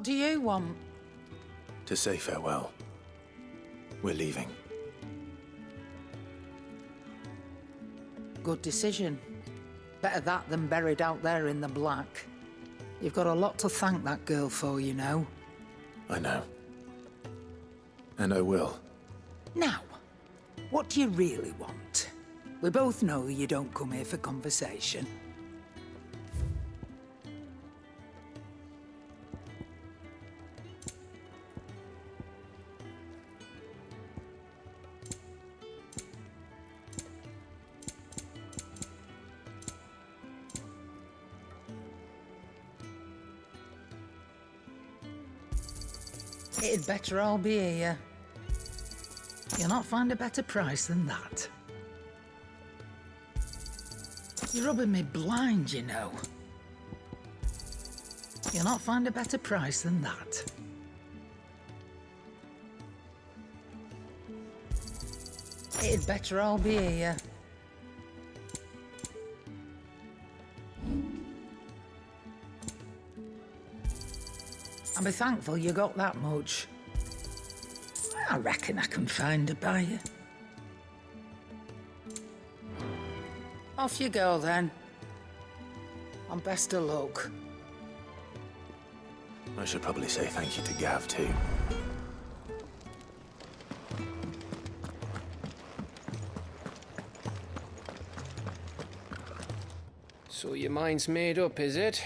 What do you want? To say farewell. We're leaving. Good decision. Better that than buried out there in the black. You've got a lot to thank that girl for, you know. I know. And I will. Now, what do you really want? We both know you don't come here for conversation. It'd better all be here. You'll not find a better price than that. You're rubbing me blind, you know. You'll not find a better price than that. It'd better all be here. I'll be thankful you got that much. I reckon I can find a buyer. Off you go then. And best of luck. I should probably say thank you to Gav, too. So your mind's made up, is it?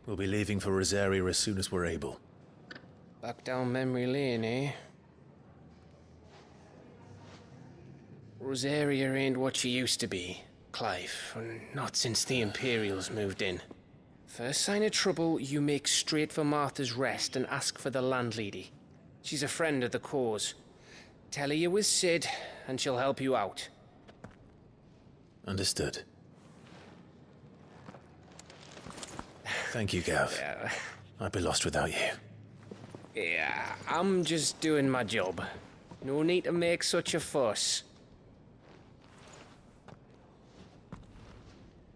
We'll be leaving for Rosaria as soon as we're able. Back down memory lane, eh? Rosaria ain't what she used to be, Clive, and not since the Imperials moved in. First sign of trouble, you make straight for Martha's Rest and ask for the landlady. She's a friend of the cause. Tell her you're with Sid, and she'll help you out. Understood. Thank you, Gav. Yeah. I'd be lost without you. Yeah, I'm just doing my job. No need to make such a fuss.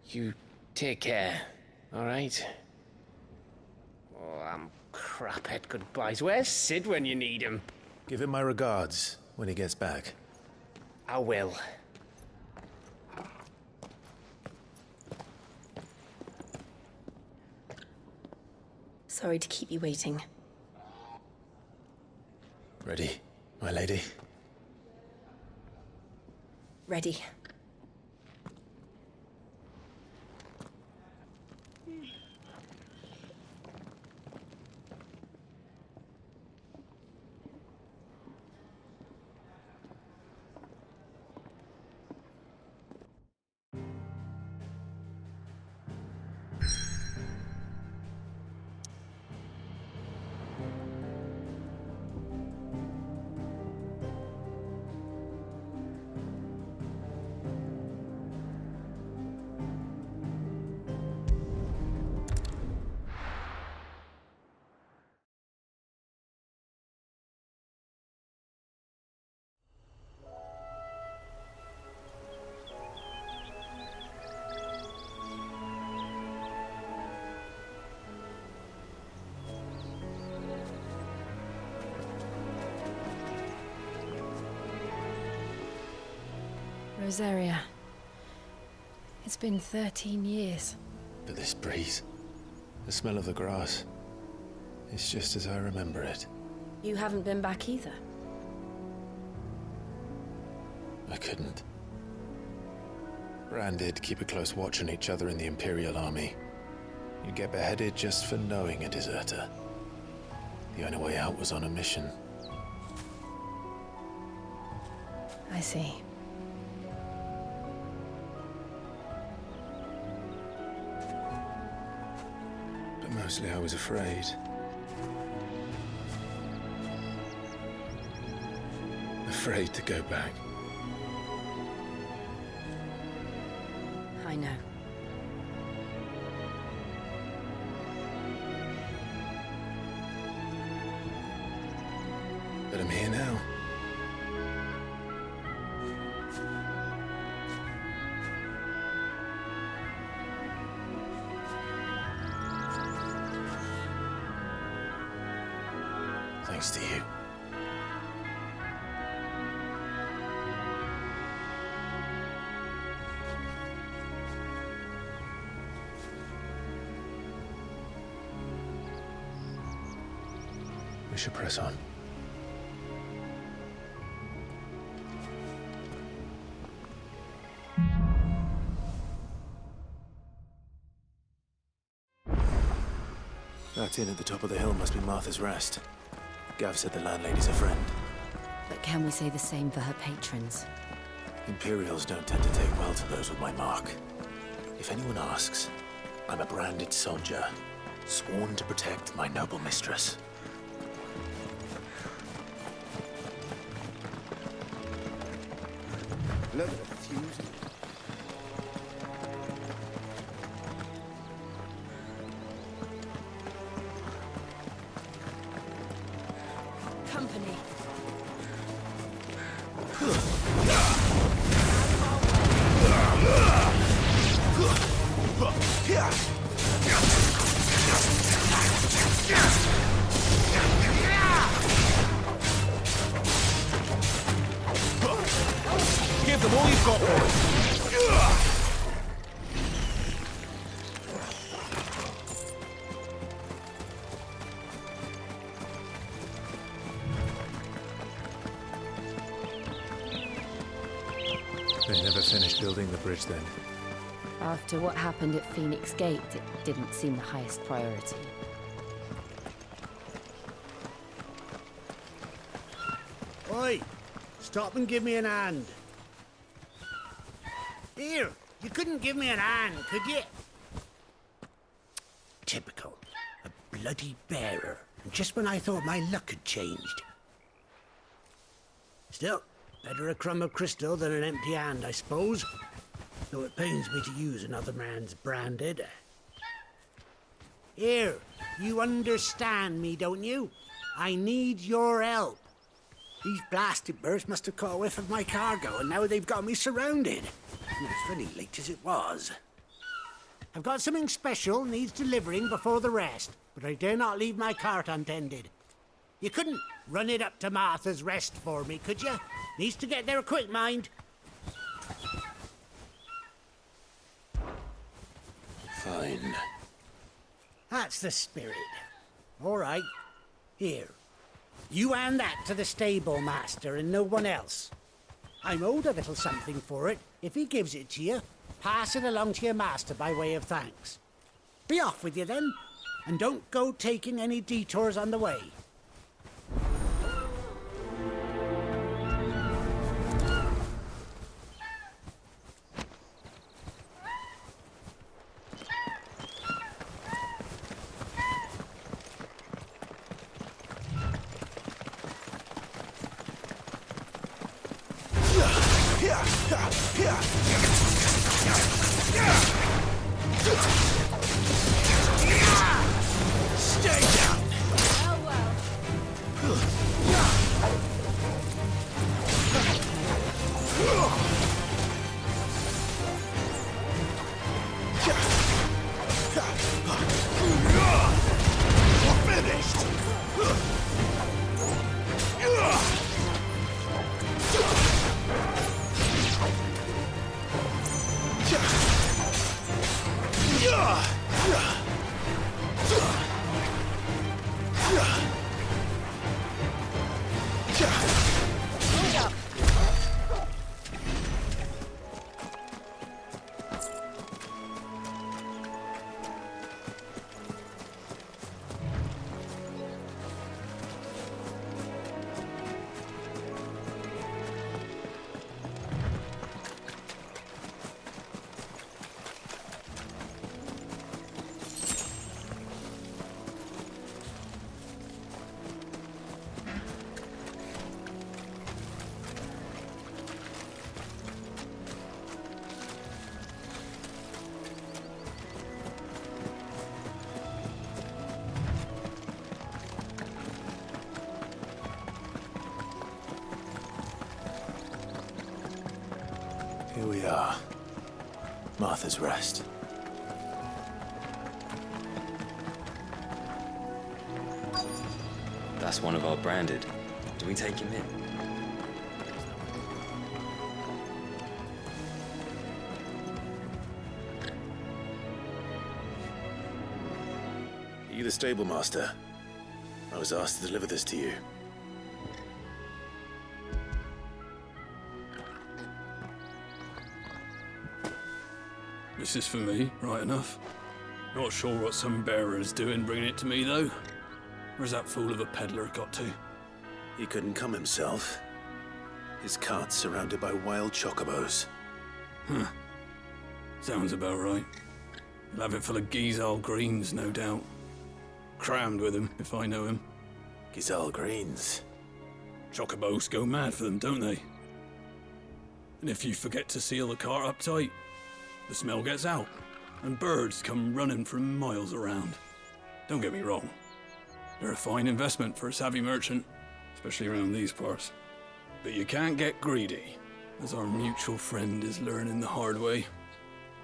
You take care, alright? Oh, I'm crap at goodbyes. Where's Sid when you need him? Give him my regards when he gets back. I will. Sorry to keep you waiting. Ready, my lady? Ready. Rosaria. It's been 13 years. But this breeze, the smell of the grass, it's just as I remember it. You haven't been back either. I couldn't. Bran did keep a close watch on each other in the Imperial Army. You'd get beheaded just for knowing a deserter. The only way out was on a mission. I see. But mostly I was afraid. Afraid to go back. I know. But I'm here now. Thanks to you. We should press on. That inn at the top of the hill must be Martha's Rest. Gav said the landlady's a friend. But can we say the same for her patrons? Imperials don't tend to take well to those with my mark. If anyone asks, I'm a branded soldier, sworn to protect my noble mistress. Look at the fuse. Company. Give them all you've got, boys. They never finished building the bridge then. After what happened at Phoenix Gate, it didn't seem the highest priority. Oi! Stop and give me an hand. Here, you couldn't give me an hand, could you? Typical. A bloody bearer. And just when I thought my luck had changed. Still, better a crumb of crystal than an empty hand, I suppose. Though it pains me to use another man's branded. Here, you understand me, don't you? I need your help. These blasted birds must have caught a whiff of my cargo, and now they've got me surrounded. And it's very late as it was. I've got something special needs delivering before the rest, but I dare not leave my cart untended. You couldn't run it up to Martha's Rest for me, could you? Needs to get there quick, mind. Fine. That's the spirit. All right. Here. You hand that to the stable master and no one else. I'm owed a little something for it. If he gives it to you, pass it along to your master by way of thanks. Be off with you then, and don't go taking any detours on the way. Stay down! Here we are. Martha's Rest. That's one of our branded. Do we take him in? Are you the stable master? I was asked to deliver this to you. This is for me, right enough. Not sure what some bearer's doing bringing it to me, though. Where's that fool of a peddler got to? He couldn't come himself. His cart's surrounded by wild chocobos. Huh. Sounds about right. He'll have it full of Gizal greens, no doubt. Crammed with him, if I know him. Gizal greens? Chocobos go mad for them, don't they? And if you forget to seal the cart up tight, the smell gets out, and birds come running from miles around. Don't get me wrong. They're a fine investment for a savvy merchant, especially around these parts. But you can't get greedy, as our mutual friend is learning the hard way.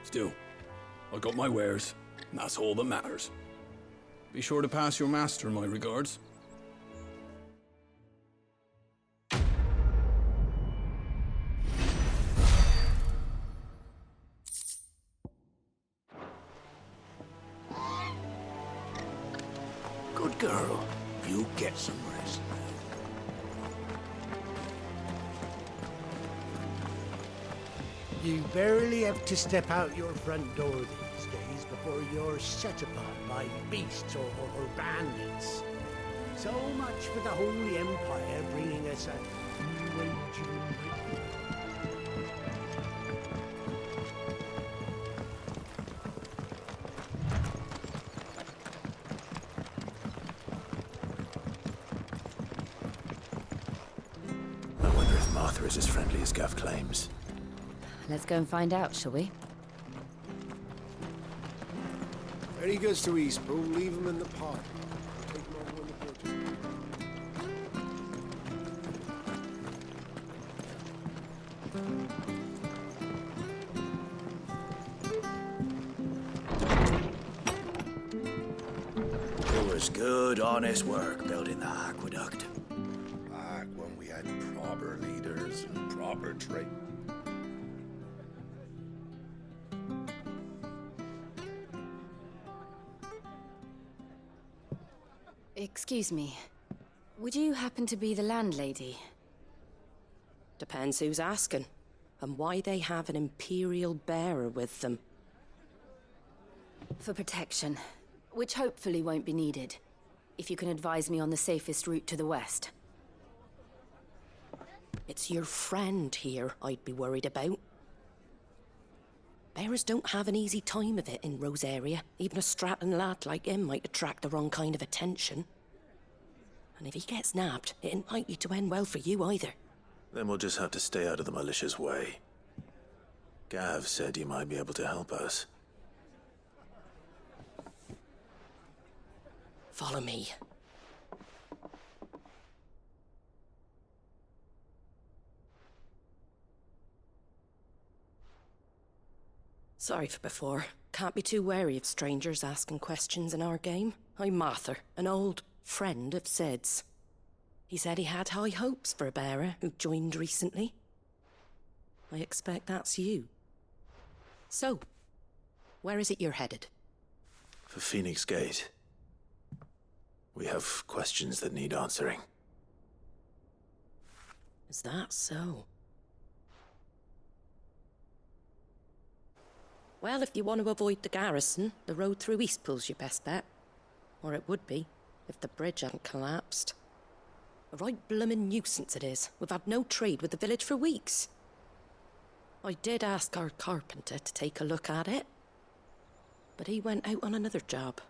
Still, I got my wares, and that's all that matters. Be sure to pass your master my regards. Good girl. You get some rest. You barely have to step out your front door these days before you're set upon by beasts or bandits. So much for the Holy Empire bringing us a new age of enlightenment. I wonder if Martha is as friendly as Gav claims. Let's go and find out, shall we? When he goes to Eastpool, leave him in the park. Take him over when the boat. It was good, honest work building the aqueduct. Back when we had proper leaders and proper trade. Excuse me. Would you happen to be the landlady? Depends who's asking, and why they have an Imperial bearer with them. For protection, which hopefully won't be needed. If you can advise me on the safest route to the west. It's your friend here I'd be worried about. Bearers don't have an easy time of it in Rosaria. Even a Stratton lad like him might attract the wrong kind of attention. And if he gets nabbed, it ain't likely to end well for you either. Then we'll just have to stay out of the malicious way. Gav said you might be able to help us. Follow me. Sorry for before. Can't be too wary of strangers asking questions in our game. I'm Martha, an old friend of Sid's. He said he had high hopes for a bearer who joined recently. I expect that's you. So, where is it you're headed? For Phoenix Gate. We have questions that need answering. Is that so? Well, if you want to avoid the garrison, the road through Eastpool's your best bet. Or it would be, if the bridge hadn't collapsed. A right bloomin' nuisance it is. We've had no trade with the village for weeks. I did ask our carpenter to take a look at it. But he went out on another job,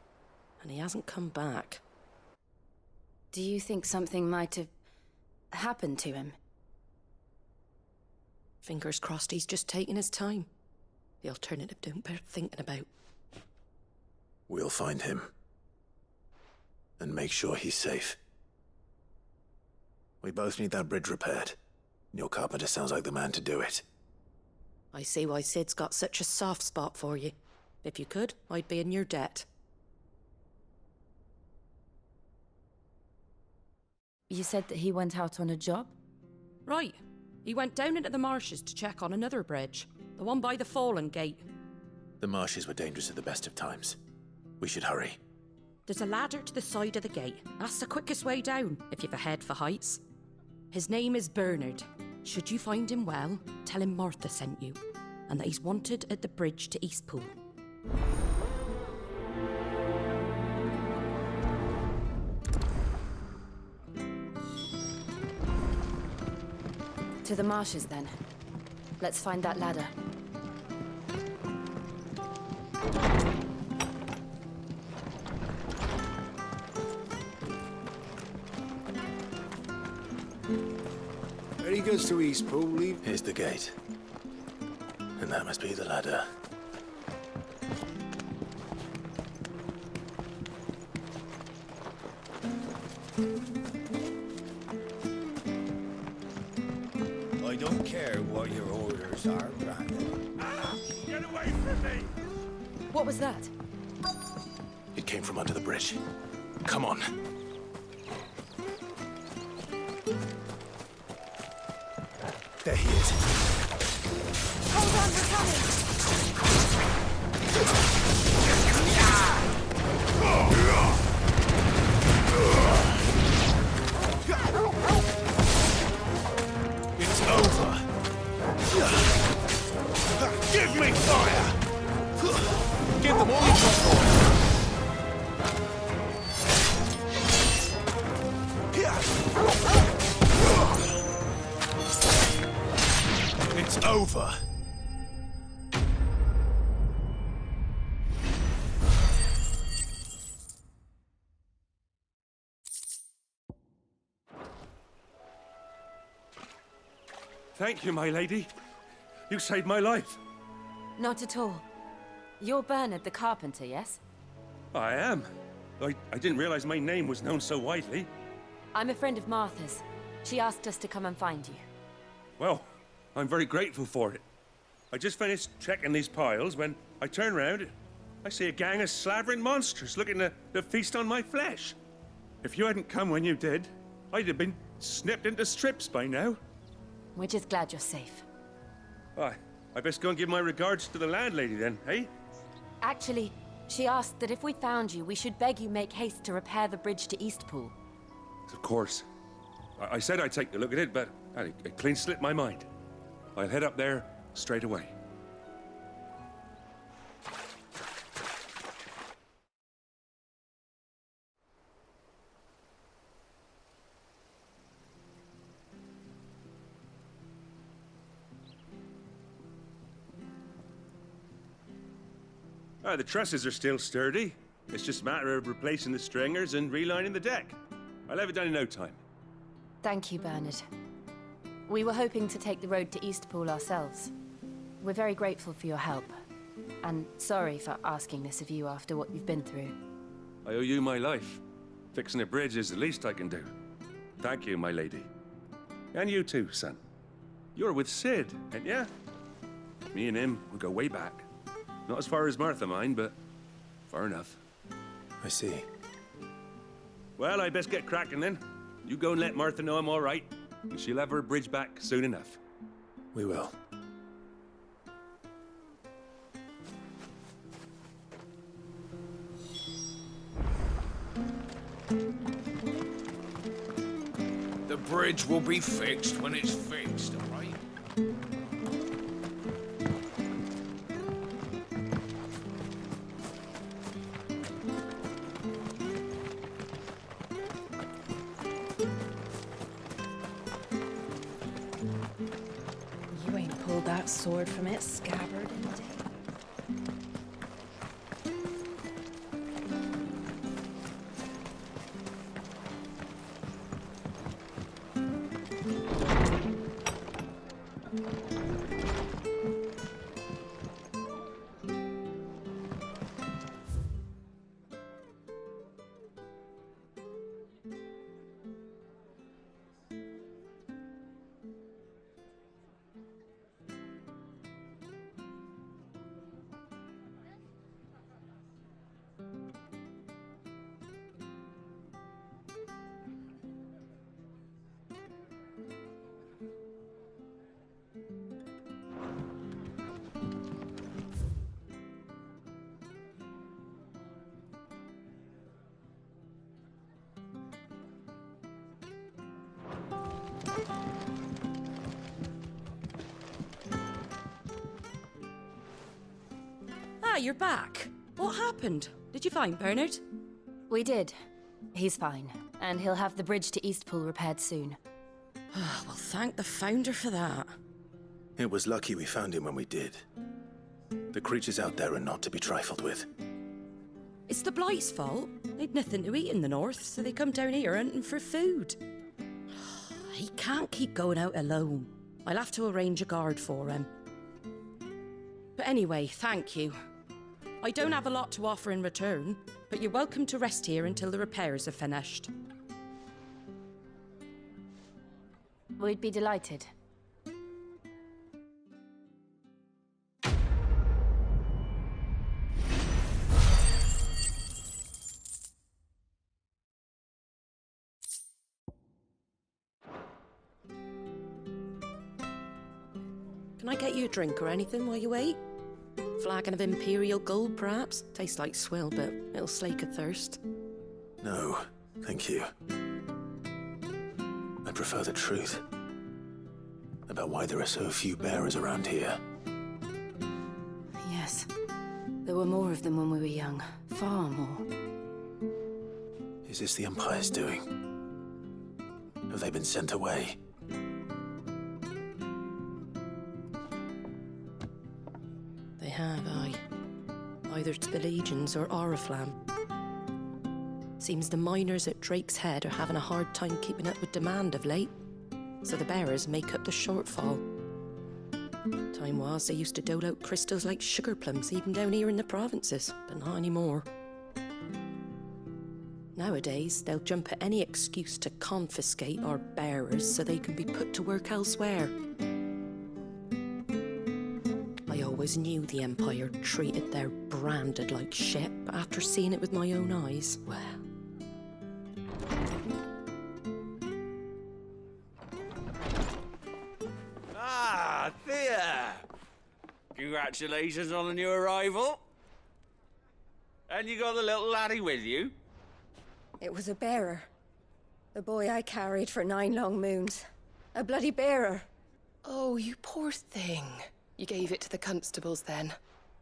and he hasn't come back. Do you think something might have happened to him? Fingers crossed he's just taking his time. The alternative don't bear thinking about. We'll find him. And make sure he's safe. We both need that bridge repaired. Your carpenter sounds like the man to do it. I see why Sid's got such a soft spot for you. If you could, I'd be in your debt. You said that he went out on a job? Right. He went down into the marshes to check on another bridge. The one by the Fallen Gate. The marshes were dangerous at the best of times. We should hurry. There's a ladder to the side of the gate. That's the quickest way down, if you've a head for heights. His name is Bernard. Should you find him well, tell him Martha sent you, and that he's wanted at the bridge to Eastpool. To the marshes, then. Let's find that ladder. Ready goes to Eastpool, leave... Here's the gate. And that must be the ladder. I don't care what your orders are, Brandon. Get away from me! What was that? It came from under the bridge. Come on. There he is. Hold on, we're coming! It's over. Give me fire! Give them all you've got for. It's over. Thank you, my lady. You saved my life. Not at all. You're Bernard the carpenter, yes? I am. I didn't realize my name was known so widely. I'm a friend of Martha's. She asked us to come and find you. Well, I'm very grateful for it. I just finished checking these piles when I turn around. I see a gang of slavering monsters looking to feast on my flesh. If you hadn't come when you did, I'd have been snipped into strips by now. We're just glad you're safe. I best go and give my regards to the landlady then, eh? Actually, she asked that if we found you, we should beg you make haste to repair the bridge to Eastpool. Of course. I said I'd take a look at it, but it clean slipped my mind. I'll head up there straight away. The trusses are still sturdy. It's just a matter of replacing the stringers and relining the deck. I'll have it done in no time. Thank you, Bernard. We were hoping to take the road to Eastpool ourselves. We're very grateful for your help. And sorry for asking this of you after what you've been through. I owe you my life. Fixing a bridge is the least I can do. Thank you, my lady. And you too, son. You're with Sid, ain't ya? Me and him, we go way back. Not as far as Martha, mind, but far enough. I see. Well, I best get cracking then. You go and let Martha know I'm all right, and she'll have her bridge back soon enough. We will. The bridge will be fixed when it's fixed, all right? You ain't pulled that sword from its scabbard in a day. Ah, you're back. What happened? Did you find Bernard? We did. He's fine, and he'll have the bridge to Eastpool repaired soon. Well, thank the Founder for that. It was lucky we found him when we did. The creatures out there are not to be trifled with. It's the Blight's fault. They'd nothing to eat in the north, so they come down here hunting for food. He can't keep going out alone. I'll have to arrange a guard for him. But anyway, thank you. I don't have a lot to offer in return, but you're welcome to rest here until the repairs are finished. We'd be delighted. Can I get you a drink or anything while you wait? Flagon of Imperial Gold, perhaps? Tastes like swill, but it'll slake a thirst. No, thank you. I prefer the truth. About why there are so few bearers around here. Yes. There were more of them when we were young. Far more. Is this the Empire's doing? Have they been sent away? They have, aye. Either to the Legions or Oriflamme. Seems the miners at Drake's Head are having a hard time keeping up with demand of late, so the bearers make up the shortfall. Time was they used to dole out crystals like sugar plums even down here in the provinces, but not anymore. Nowadays, they'll jump at any excuse to confiscate our bearers so they can be put to work elsewhere. I always knew the Empire treated their branded like shit, but after seeing it with my own eyes, well... Ah, Thea! Congratulations on the new arrival. And you got the little laddie with you? It was a bearer. The boy I carried for 9 long moons. A bloody bearer. Oh, you poor thing. You gave it to the constables then?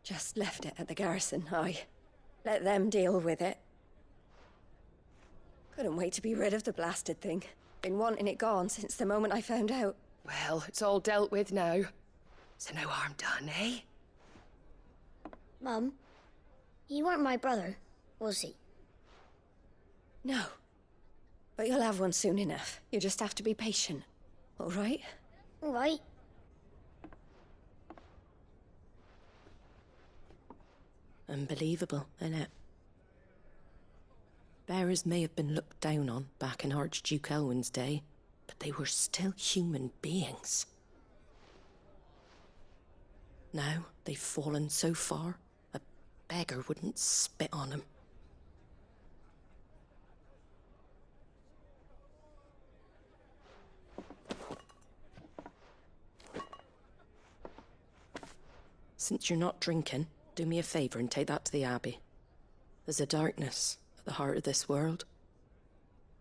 Just left it at the garrison, aye. Let them deal with it. Couldn't wait to be rid of the blasted thing. Been wanting it gone since the moment I found out. Well, it's all dealt with now. So no harm done, eh? Mum, you weren't my brother, was he? No. But you'll have one soon enough. You just have to be patient. All right? All right. Unbelievable, innit? Bearers may have been looked down on back in Archduke Elwin's day, but they were still human beings. Now they've fallen so far, a beggar wouldn't spit on them. Since you're not drinking, do me a favour and take that to the Abbey. There's a darkness at the heart of this world,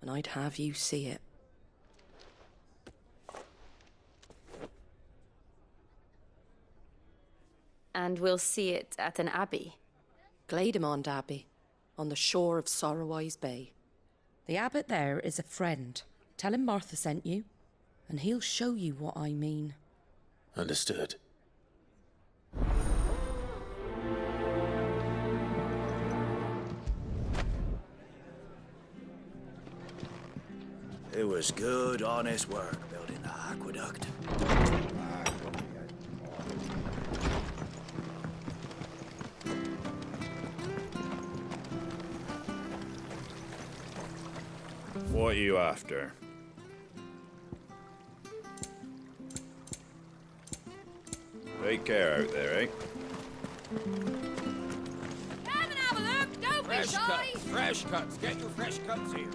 and I'd have you see it. And we'll see it at an abbey? Glademond Abbey, on the shore of Sorrowwise Bay. The abbot there is a friend. Tell him Martha sent you, and he'll show you what I mean. Understood. It was good, honest work building the aqueduct. What are you after? Take care out there, eh? Come and have a look! Don't Fresh be shy! cuts, fresh cuts. Get your fresh cuts here.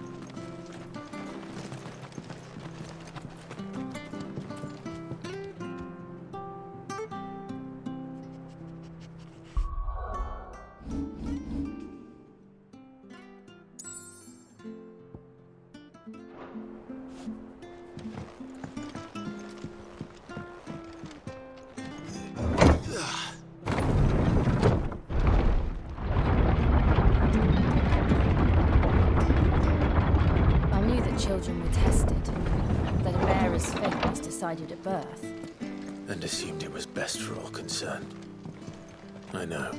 decided at birth. And assumed it was best for all concerned. I know.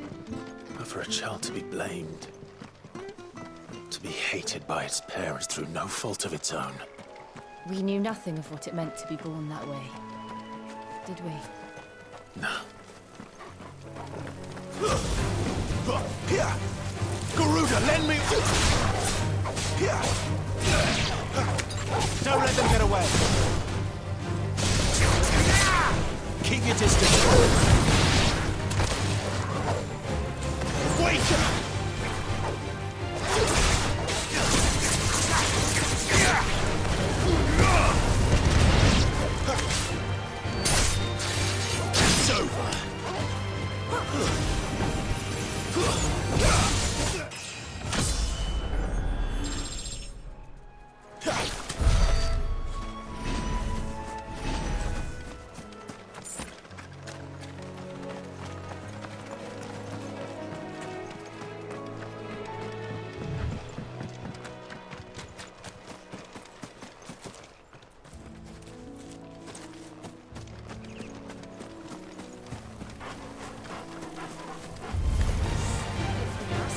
But for a child to be blamed, to be hated by its parents through no fault of its own. We knew nothing of what it meant to be born that way. Did we? No. Here! Garuda, lend me... Here! Don't let them get away! Keep your distance! Wait! It's over!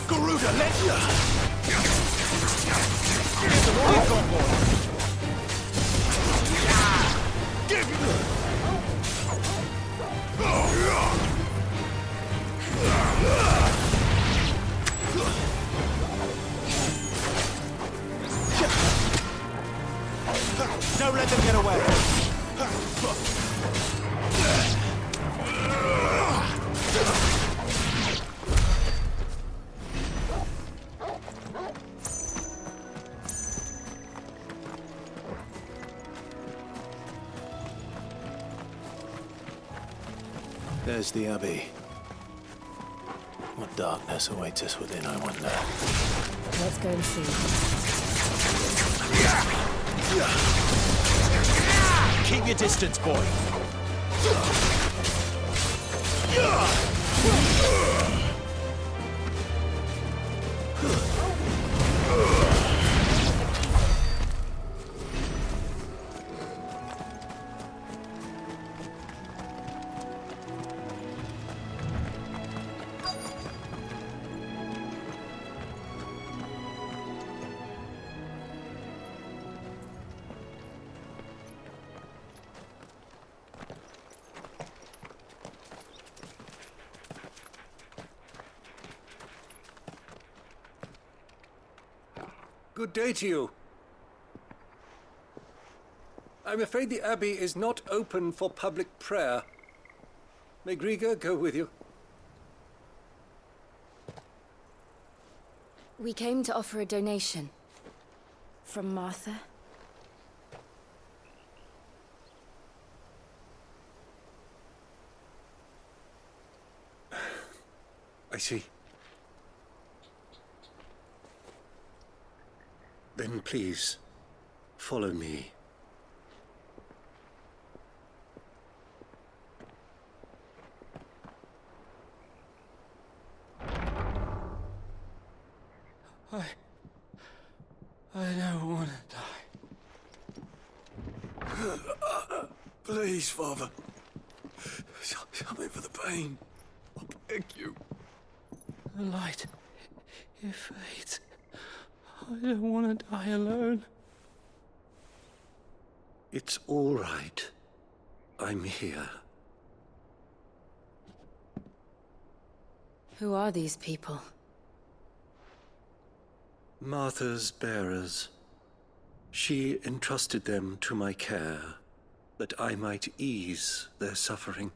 Garuda, let's go! Get the rock on board! Give me Don't let them get away! There's the Abbey. What darkness awaits us within, I wonder. Let's go and see. Keep your distance, boy. Good day to you. I'm afraid the Abbey is not open for public prayer. May Griga go with you? We came to offer a donation. From Martha. I see. Then please, follow me. I don't want to die. Please, Father. Show me for the pain. I beg you. The light, it fades. I don't want to die alone. It's all right. I'm here. Who are these people? Martha's bearers. She entrusted them to my care, that I might ease their suffering.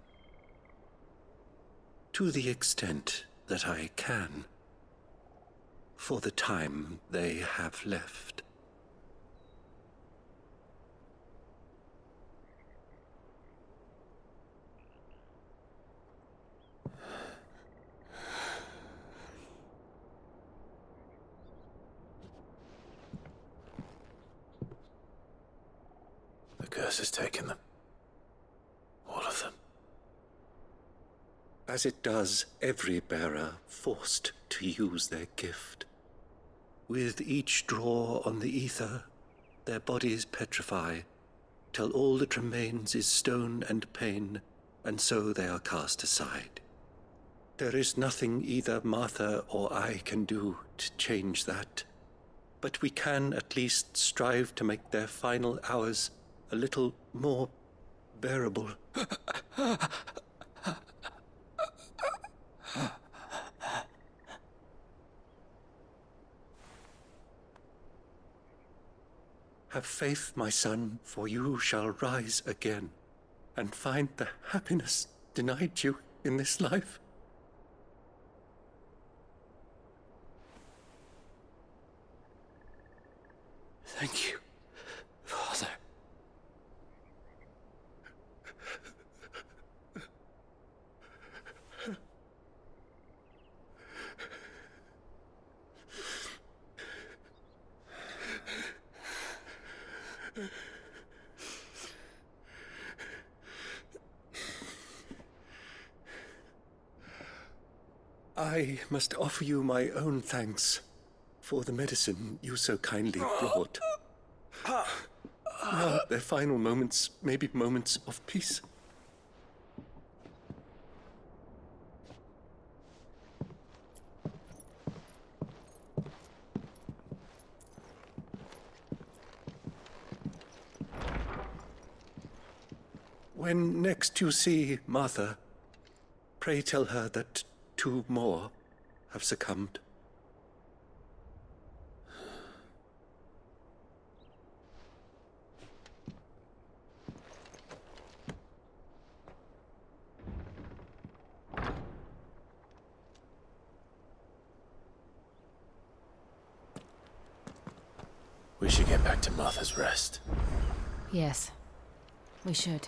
To the extent that I can. For the time they have left. The curse has taken them. All of them. As it does every bearer forced to use their gift. With each draw on the ether, their bodies petrify, till all that remains is stone and pain, and so they are cast aside. There is nothing either Martha or I can do to change that, but we can at least strive to make their final hours a little more bearable. Have faith, my son, for you shall rise again and find the happiness denied you in this life. Thank you, Father. I must offer you my own thanks for the medicine you so kindly brought. Now, their final moments may be moments of peace. When next you see Martha, pray tell her that 2 more have succumbed. We should get back to Martha's Rest. Yes, we should.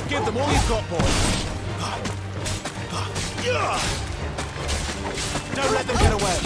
Give them all you've got, boys. Don't let them get away.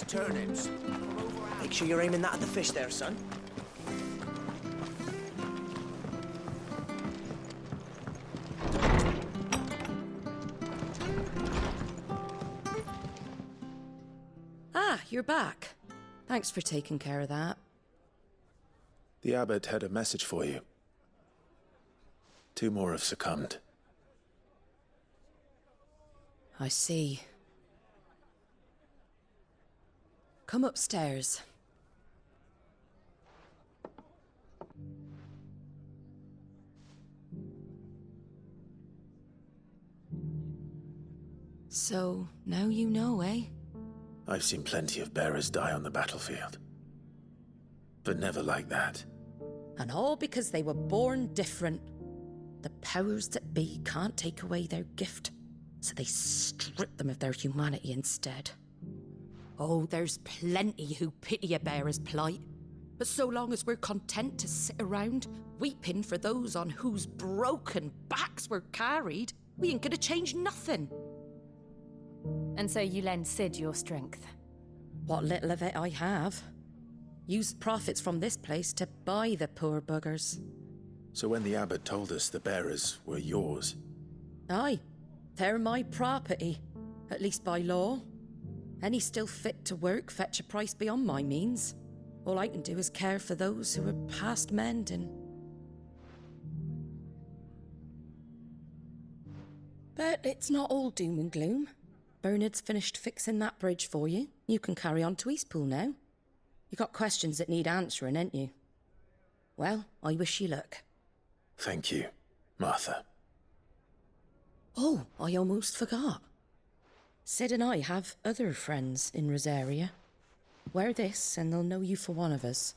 Turnips. Make sure you're aiming that at the fish there, son. Ah, you're back. Thanks for taking care of that. The abbot had a message for you. 2 more have succumbed. I see. Come upstairs. So, now you know, eh? I've seen plenty of bearers die on the battlefield. But never like that. And all because they were born different. The powers that be can't take away their gift, so they strip them of their humanity instead. Oh, there's plenty who pity a bearer's plight. But so long as we're content to sit around, weeping for those on whose broken backs we're carried, we ain't gonna change nothing. And so you lend Cid your strength? What little of it I have. Used profits from this place to buy the poor buggers. So when the abbot told us the bearers were yours... Aye, they're my property, at least by law. Any still fit to work fetch a price beyond my means. All I can do is care for those who are past mending. But it's not all doom and gloom. Bernard's finished fixing that bridge for you. You can carry on to Eastpool now. You got questions that need answering, ain't you? Well, I wish you luck. Thank you, Martha. Oh, I almost forgot. Cid and I have other friends in Rosaria. Wear this and they'll know you for one of us.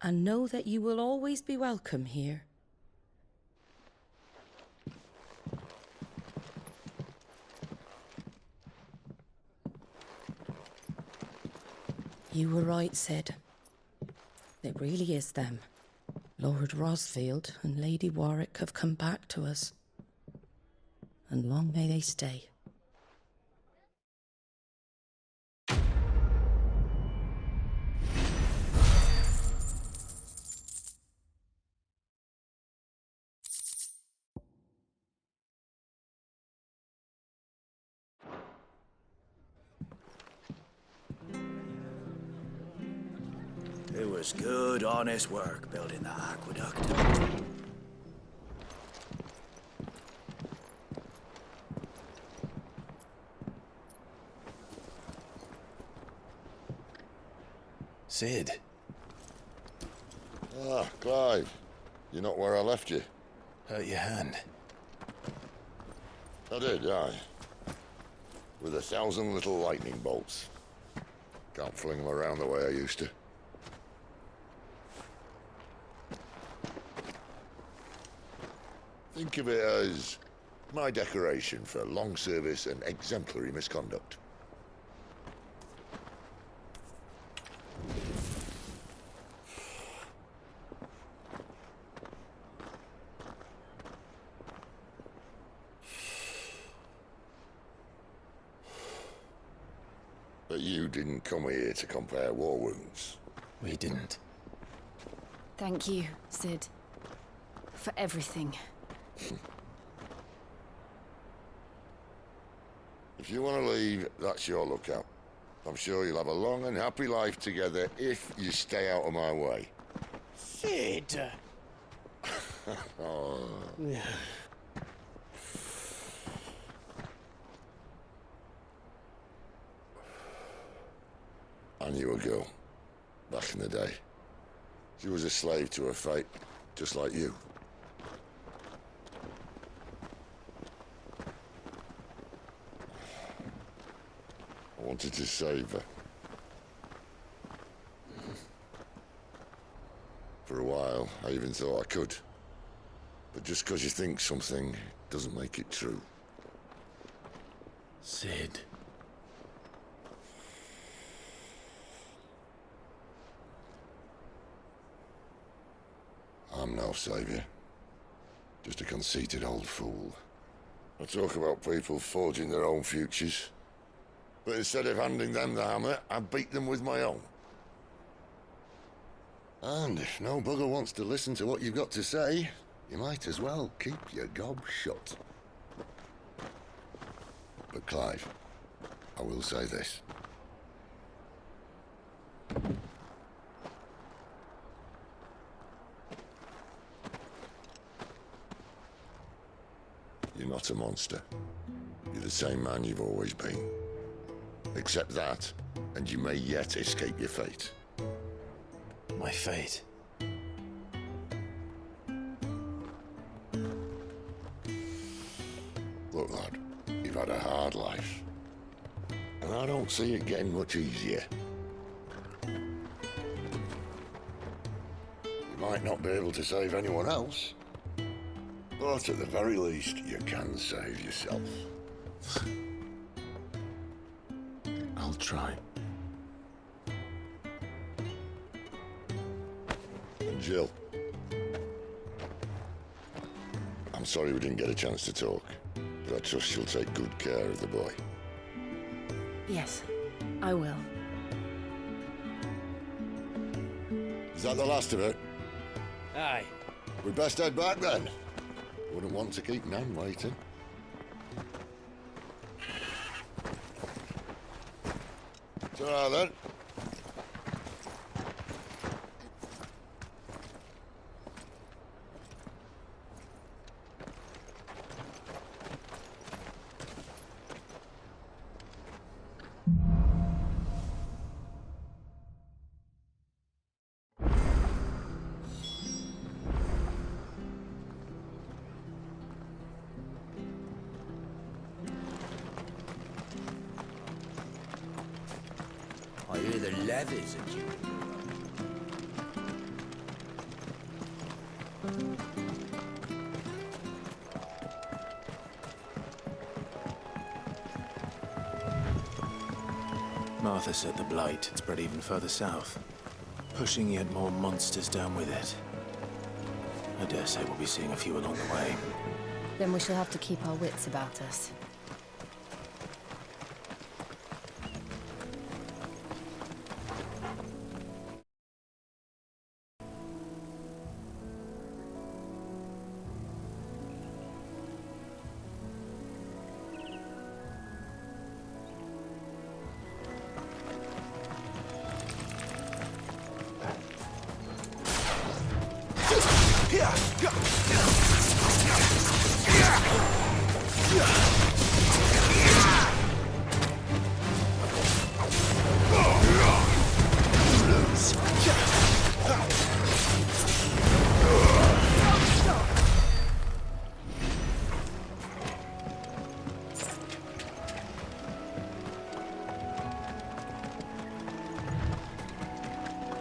And know that you will always be welcome here. You were right, Cid. It really is them. Lord Rosfield and Lady Warwick have come back to us. And long may they stay. It was good, honest work building that aqueduct. Cid. Ah, Clive. You're not where I left you. Hurt your hand. I did, aye. With 1,000 little lightning bolts. Can't fling them around the way I used to. Think of it as my decoration for long service and exemplary misconduct. But you didn't come here to compare war wounds. We didn't. Thank you, Cid. For everything. If you want to leave, that's your lookout. I'm sure you'll have a long and happy life together if you stay out of my way. Cid! Oh. I knew a girl, back in the day. She was a slave to her fate, just like you. I wanted to save her. For a while, I even thought I could. But just because you think something doesn't make it true. Cid. I'm no savior. Just a conceited old fool. I talk about people forging their own futures. But instead of handing them the hammer, I beat them with my own. And if no bugger wants to listen to what you've got to say, you might as well keep your gob shut. Clive, I will say this. You're not a monster. You're the same man you've always been. Accept that, and you may yet escape your fate. My fate? Look, lad, you've had a hard life. And I don't see it getting much easier. You might not be able to save anyone else, but at the very least, you can save yourself. I'll try. And Jill, I'm sorry we didn't get a chance to talk, but I trust she'll take good care of the boy. Yes, I will. Is that the last of it? Aye. We'd best head back then. Wouldn't want to keep Nan waiting. Ta-ra then. I hear the levies are due. Martha said the Blight had spread even further south, pushing yet more monsters down with it. I dare say we'll be seeing a few along the way. Then we shall have to keep our wits about us.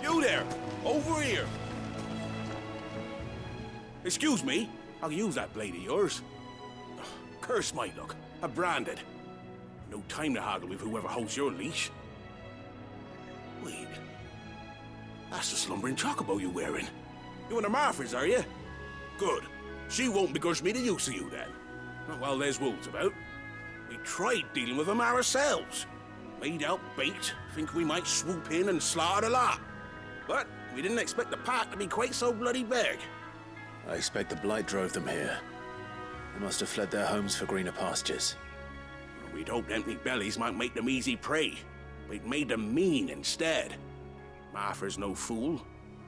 You there! Over here! Excuse me, I'll use that blade of yours. Ugh, curse my luck. I'm branded. No time to haggle with whoever holds your leash. Wait. That's the slumbering chocobo you're wearing. You and the Marfors, are you? Good. She won't begrudge me the use of you, then. Not while there's wolves about. We tried dealing with them ourselves. Made out bait, think we might swoop in and slaughter the lot. But we didn't expect the pack to be quite so bloody big. I expect the Blight drove them here. They must have fled their homes for greener pastures. We'd hoped empty bellies might make them easy prey. We'd made them mean instead. Martha's no fool,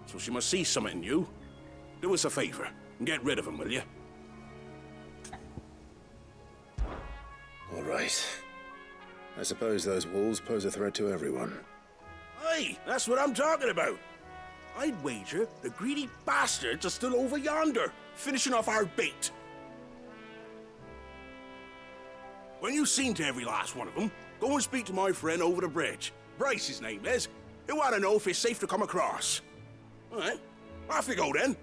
so she must see something in you. Do us a favor and get rid of them, will you? All right. I suppose those wolves pose a threat to everyone. Aye, that's what I'm talking about. I'd wager the greedy bastards are still over yonder, finishing off our bait. When you've seen to every last one of them, go and speak to my friend over the bridge. Bryce, his name is. He'll want to know if it's safe to come across. All right, off you go then.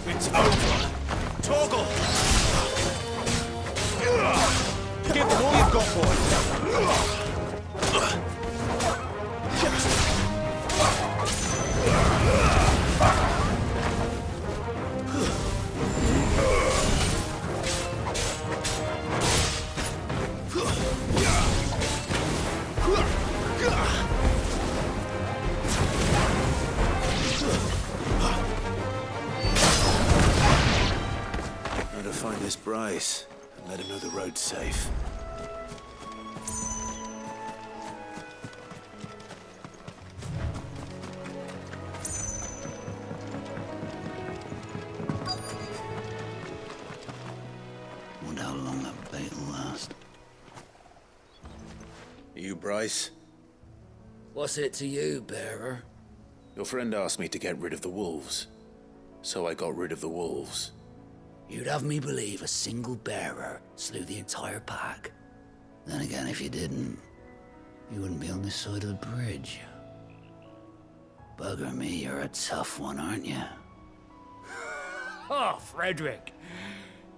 It's over! Torgal! Try to find this Bryce and let him know the road's safe. Wonder how long that bait will last. You, Bryce? What's it to you, bearer? Your friend asked me to get rid of the wolves, so I got rid of the wolves. You'd have me believe a single bearer slew the entire pack. Then again, if you didn't, you wouldn't be on this side of the bridge. Bugger me, you're a tough one, aren't you? Oh, Frederick!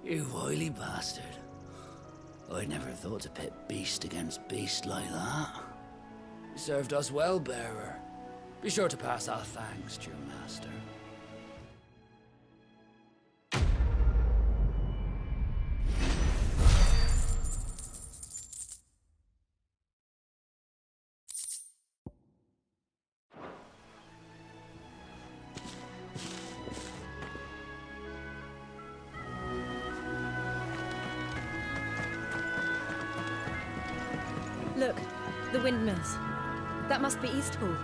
You wily bastard. I'd never thought to pit beast against beast like that. You served us well, bearer. Be sure to pass our thanks to your master. Look, the windmills. That must be Eastpool.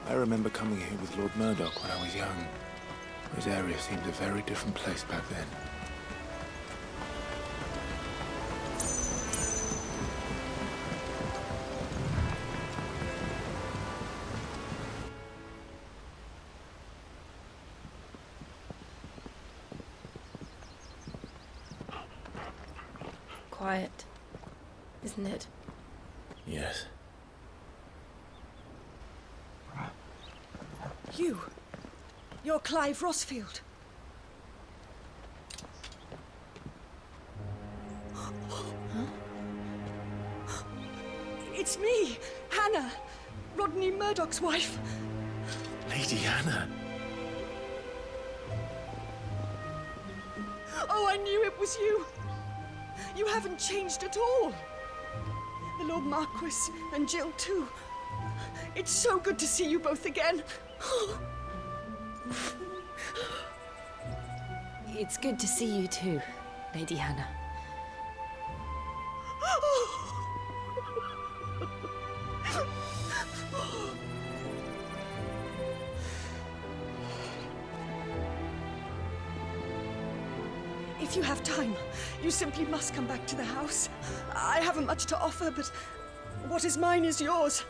I remember coming here with Lord Murdoch when I was young. This area seemed a very different place back then. Quiet, isn't it? Yes. You're Clive Rossfield. It's me, Hannah, Rodney Murdoch's wife. Lady Hannah. Oh, I knew it was you. You haven't changed at all. The Lord Marquis and Jill too. It's so good to see you both again. It's good to see you too, Lady Hannah. If you have time, you simply must come back to the house. I haven't much to offer, but what is mine is yours.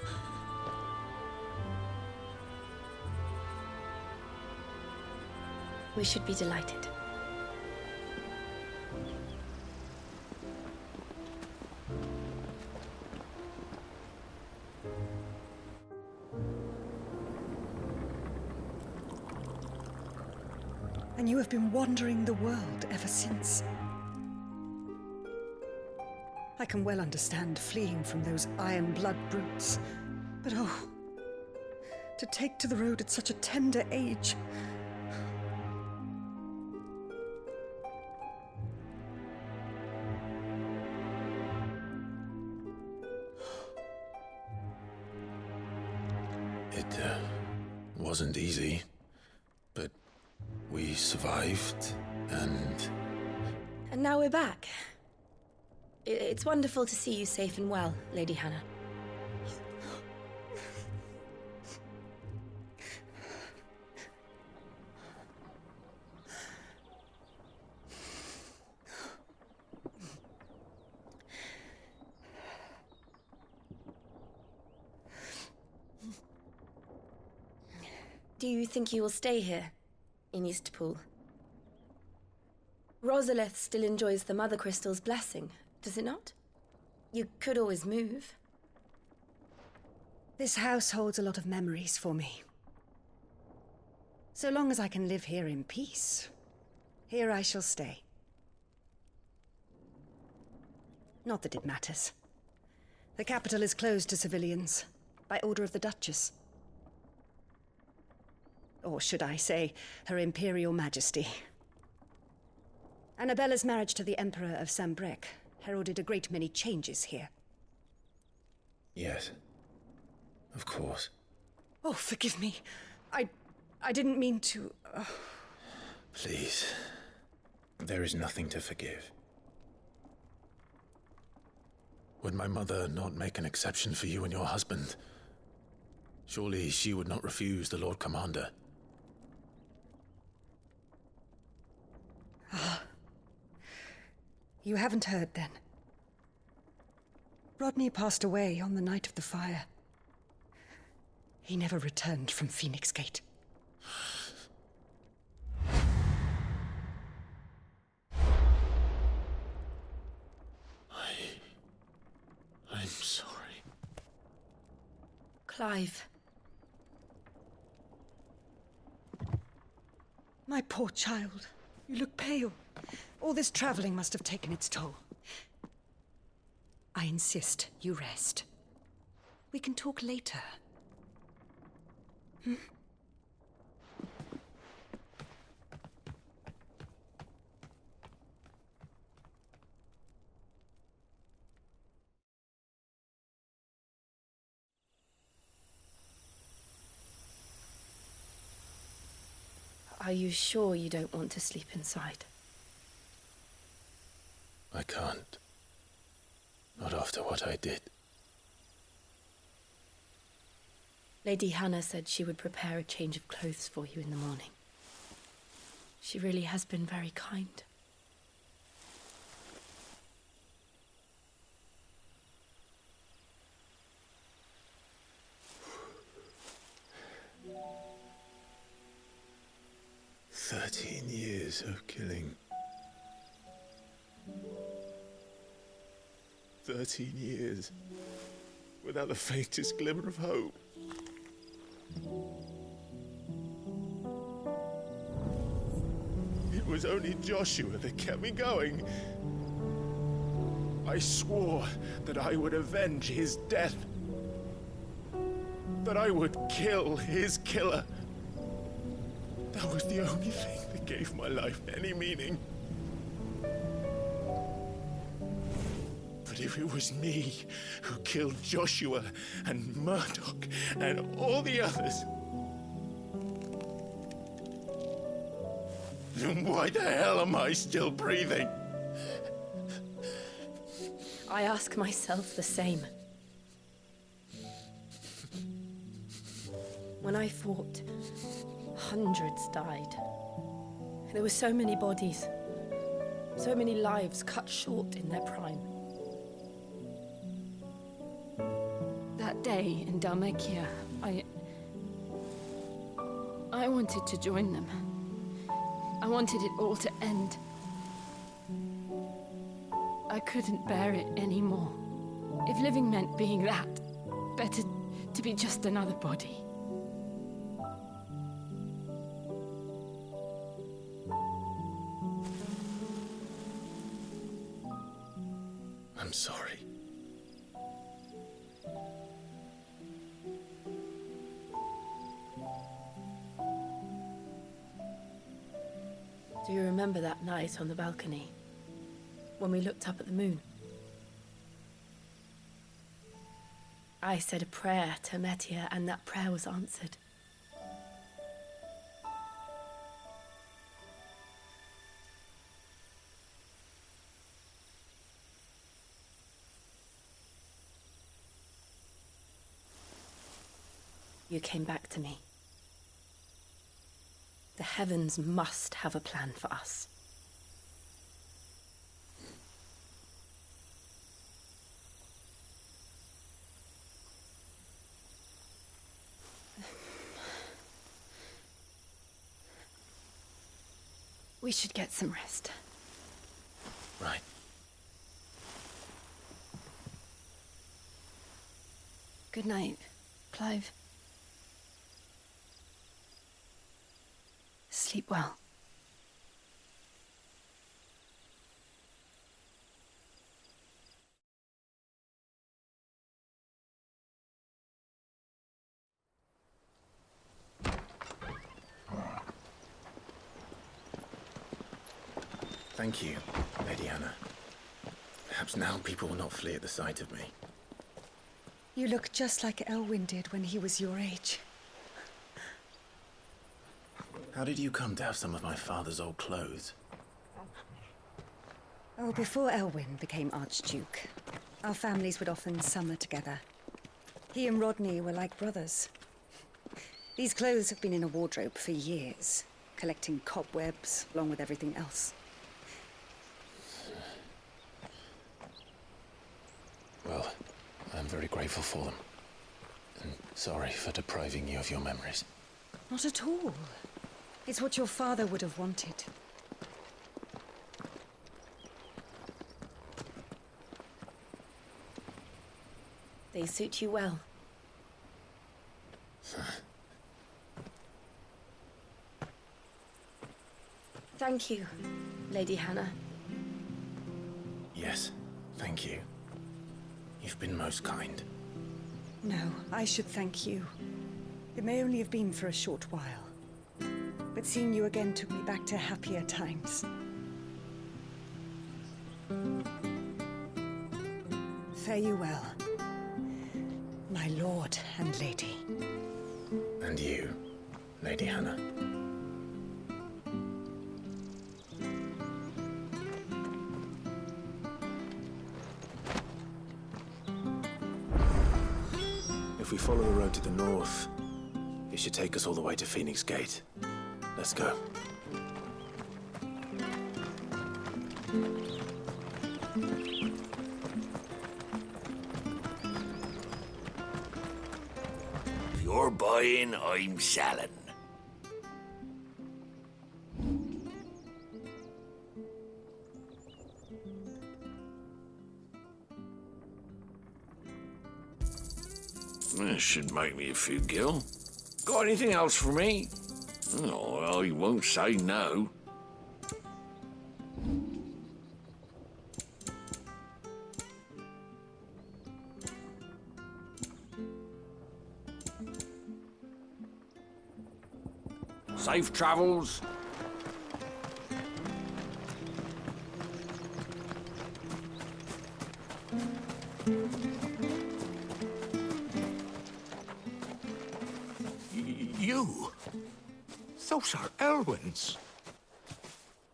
We should be delighted. And you have been wandering the world ever since. I can well understand fleeing from those iron blood brutes, but oh, to take to the road at such a tender age. It wasn't easy, but we survived, and now we're back. It's wonderful to see you safe and well, Lady Hannah. Do you think you will stay here, in Eastpool? Rosalith still enjoys the Mother Crystal's blessing, Does it not? You could always move. This house holds a lot of memories for me. So long as I can live here in peace, here I shall stay. Not that it matters. The capital is closed to civilians, by order of the Duchess. Or should I say, Her Imperial Majesty. Annabella's marriage to the Emperor of Sambrec heralded a great many changes here. Yes. Of course. Oh, forgive me. I didn't mean to... Please. There is nothing to forgive. Would my mother not make an exception for you and your husband? Surely she would not refuse the Lord Commander. Ah. You haven't heard, then. Rodney passed away on the night of the fire. He never returned from Phoenix Gate. I'm sorry. Clive. My poor child. You look pale. All this traveling must have taken its toll. I insist you rest. We can talk later. Hmm? Are you sure you don't want to sleep inside? I can't. Not after what I did. Lady Hannah said she would prepare a change of clothes for you in the morning. She really has been very kind. Years of killing. 13 years. Without the faintest glimmer of hope. It was only Joshua that kept me going. I swore that I would avenge his death. That I would kill his killer. That was the only thing that gave my life any meaning. But if it was me who killed Joshua and Murdoch and all the others, then why the hell am I still breathing? I ask myself the same. When I fought, hundreds died. There were so many bodies, so many lives cut short in their prime. That day in Dhalmekia, I wanted to join them. I wanted it all to end. I couldn't bear it anymore. If living meant being that, better to be just another body. I'm sorry. Do you remember that night on the balcony, when we looked up at the moon? I said a prayer to Metia, and that prayer was answered. You came back to me. The heavens must have a plan for us. We should get some rest. Right. Good night, Clive. Sleep well. Thank you, Lady Hannah. Perhaps now people will not flee at the sight of me. You look just like Elwyn did when he was your age. How did you come to have some of my father's old clothes? Oh, before Elwyn became Archduke, our families would often summer together. He and Rodney were like brothers. These clothes have been in a wardrobe for years, collecting cobwebs along with everything else. Well, I'm very grateful for them. And sorry for depriving you of your memories. Not at all. It's what your father would have wanted. They suit you well. Thank you, Lady Hannah. Yes, thank you. You've been most kind. No, I should thank you. It may only have been for a short while, but seeing you again took me back to happier times. Fare you well, my lord and lady. And you, Lady Hannah. If we follow the road to the north, it should take us all the way to Phoenix Gate. Let's go. If you're buying, I'm selling. This should make me a few gil. Got anything else for me? Oh, well, you won't say no. Safe travels. You? Those are Elwyn's.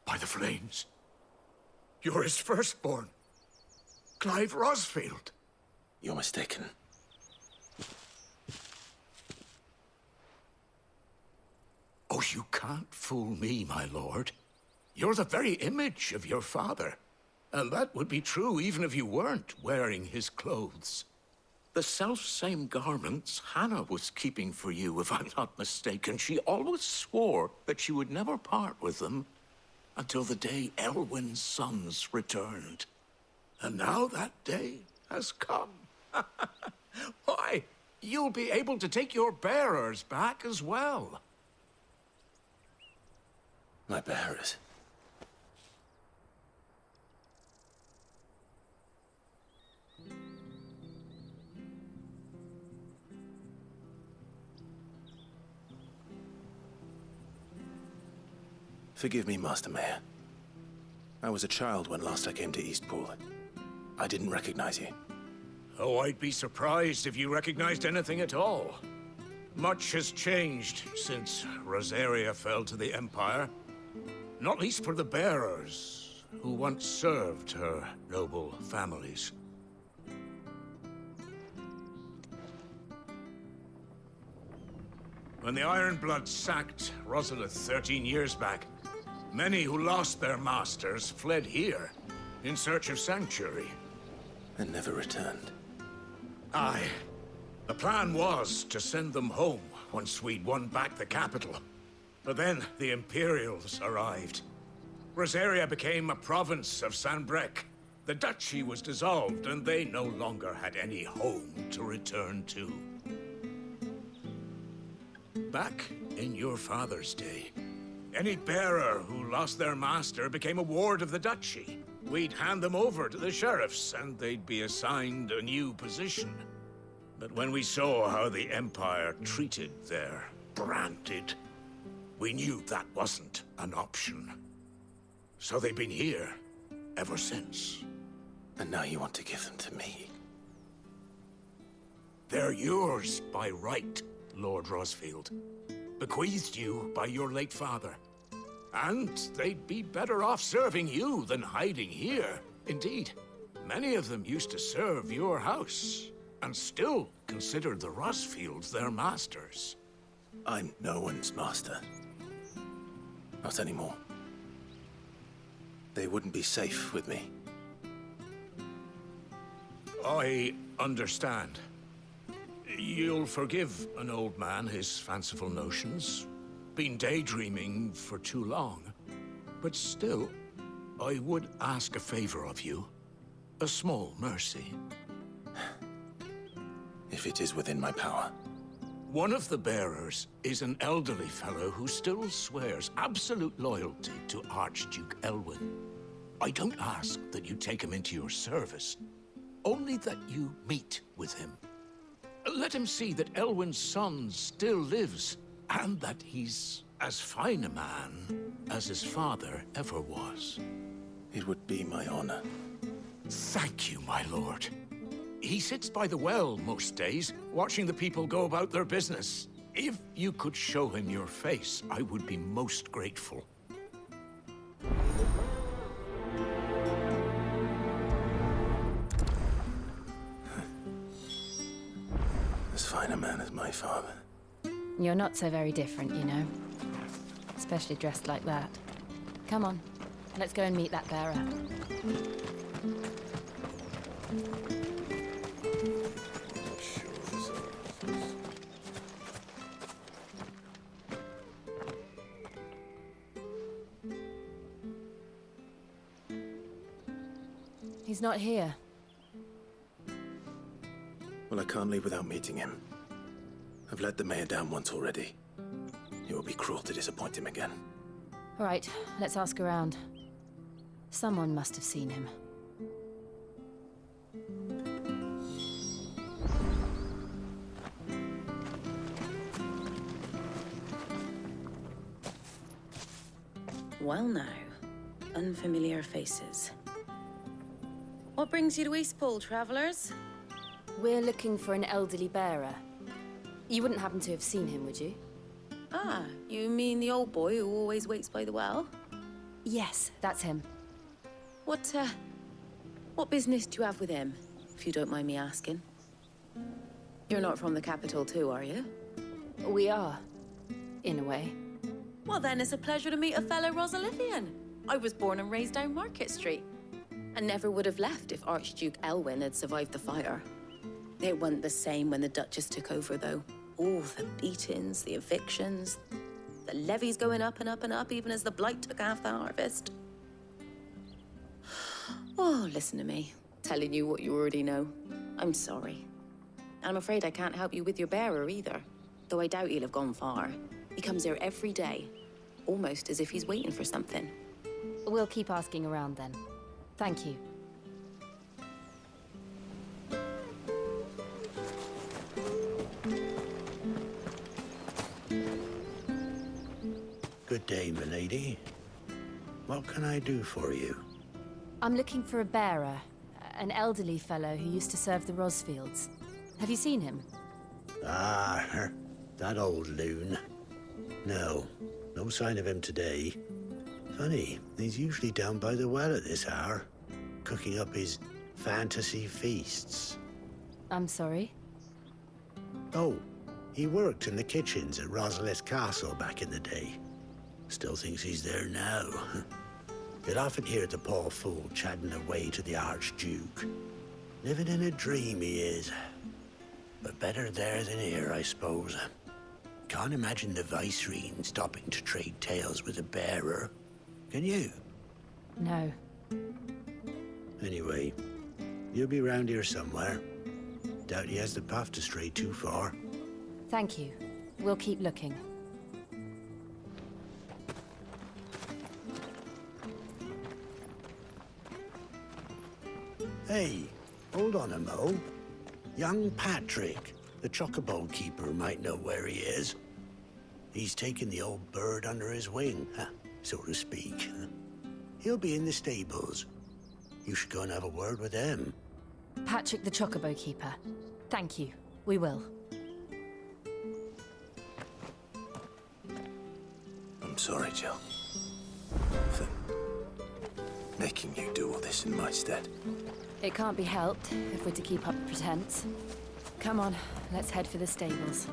By the flames. You're his firstborn. Clive Rosfield. You're mistaken. Oh, you can't fool me, my lord. You're the very image of your father. And that would be true even if you weren't wearing his clothes. The self-same garments Hannah was keeping for you, if I'm not mistaken. She always swore that she would never part with them until the day Elwyn's sons returned. And now that day has come. Why, you'll be able to take your bearers back as well. My bearers? Forgive me, Master Mayor. I was a child when last I came to Eastpool. I didn't recognize you. Oh, I'd be surprised if you recognized anything at all. Much has changed since Rosaria fell to the Empire. Not least for the bearers, who once served her noble families. When the Ironbloods sacked Rosalith 13 years back, many who lost their masters fled here in search of sanctuary. And never returned. Aye. The plan was to send them home once we'd won back the capital. But then the Imperials arrived. Rosaria became a province of Sanbreque, The duchy was dissolved, and they no longer had any home to return to. Back in your father's day, any bearer who lost their master became a ward of the duchy. We'd hand them over to the sheriffs, and they'd be assigned a new position. But when we saw how the Empire treated their branded, we knew that wasn't an option. So they've been here ever since. And now you want to give them to me? They're yours by right, Lord Rosfield. Bequeathed you by your late father. And they'd be better off serving you than hiding here. Indeed, many of them used to serve your house, and still consider the Rosfields their masters. I'm no one's master. Not anymore. They wouldn't be safe with me. I understand. You'll forgive an old man his fanciful notions. Been daydreaming for too long. But still, I would ask a favor of you. A small mercy. If it is within my power. One of the bearers is an elderly fellow who still swears absolute loyalty to Archduke Elwyn. I don't ask that you take him into your service, only that you meet with him. Let him see that Elwyn's son still lives, and that he's as fine a man as his father ever was. It would be my honor. Thank you, my lord. He sits by the well most days, watching the people go about their business. If you could show him your face, I would be most grateful. As fine a man as my father. You're not so very different, you know. Especially dressed like that. Come on, let's go and meet that bearer. He's not here. Well, I can't leave without meeting him. I've let the mayor down once already. It would be cruel to disappoint him again. All right, let's ask around. Someone must have seen him. Well now, unfamiliar faces. What brings you to Eastpool, travellers? We're looking for an elderly bearer. You wouldn't happen to have seen him, would you? Ah, you mean the old boy who always waits by the well? Yes, that's him. What business do you have with him, if you don't mind me asking? You're not from the capital too, are you? We are, in a way. Well then, it's a pleasure to meet a fellow Rosalifian. I was born and raised down Market Street. And never would have left if Archduke Elwyn had survived the fire. It wasn't the same when the Duchess took over, though. All the beatings, the evictions, the levies going up and up and up, even as the blight took half the harvest. Oh, listen to me, telling you what you already know. I'm sorry. And I'm afraid I can't help you with your bearer either, though I doubt he'll have gone far. He comes here every day, almost as if he's waiting for something. We'll keep asking around then. Thank you. Good day, milady. What can I do for you? I'm looking for a bearer, an elderly fellow who used to serve the Rosfields. Have you seen him? Ah, that old loon. No sign of him today. Funny, he's usually down by the well at this hour, cooking up his fantasy feasts. I'm sorry? Oh, he worked in the kitchens at Rosalith Castle back in the day. Still thinks he's there now. You'd often hear the poor fool chatting away to the Archduke. Living in a dream he is. But better there than here, I suppose. Can't imagine the Vicereine stopping to trade tales with a bearer. Can you? No. Anyway, he'll be round here somewhere. Doubt he has the path to stray too far. Thank you. We'll keep looking. Hey, hold on a mo. Young Patrick, the chocobo keeper, might know where he is. He's taken the old bird under his wing, so to speak. He'll be in the stables. You should go and have a word with him. Patrick the Chocobo Keeper. Thank you. We will. I'm sorry, Jill. For making you do all this in my stead. It can't be helped if we're to keep up the pretense. Come on, let's head for the stables.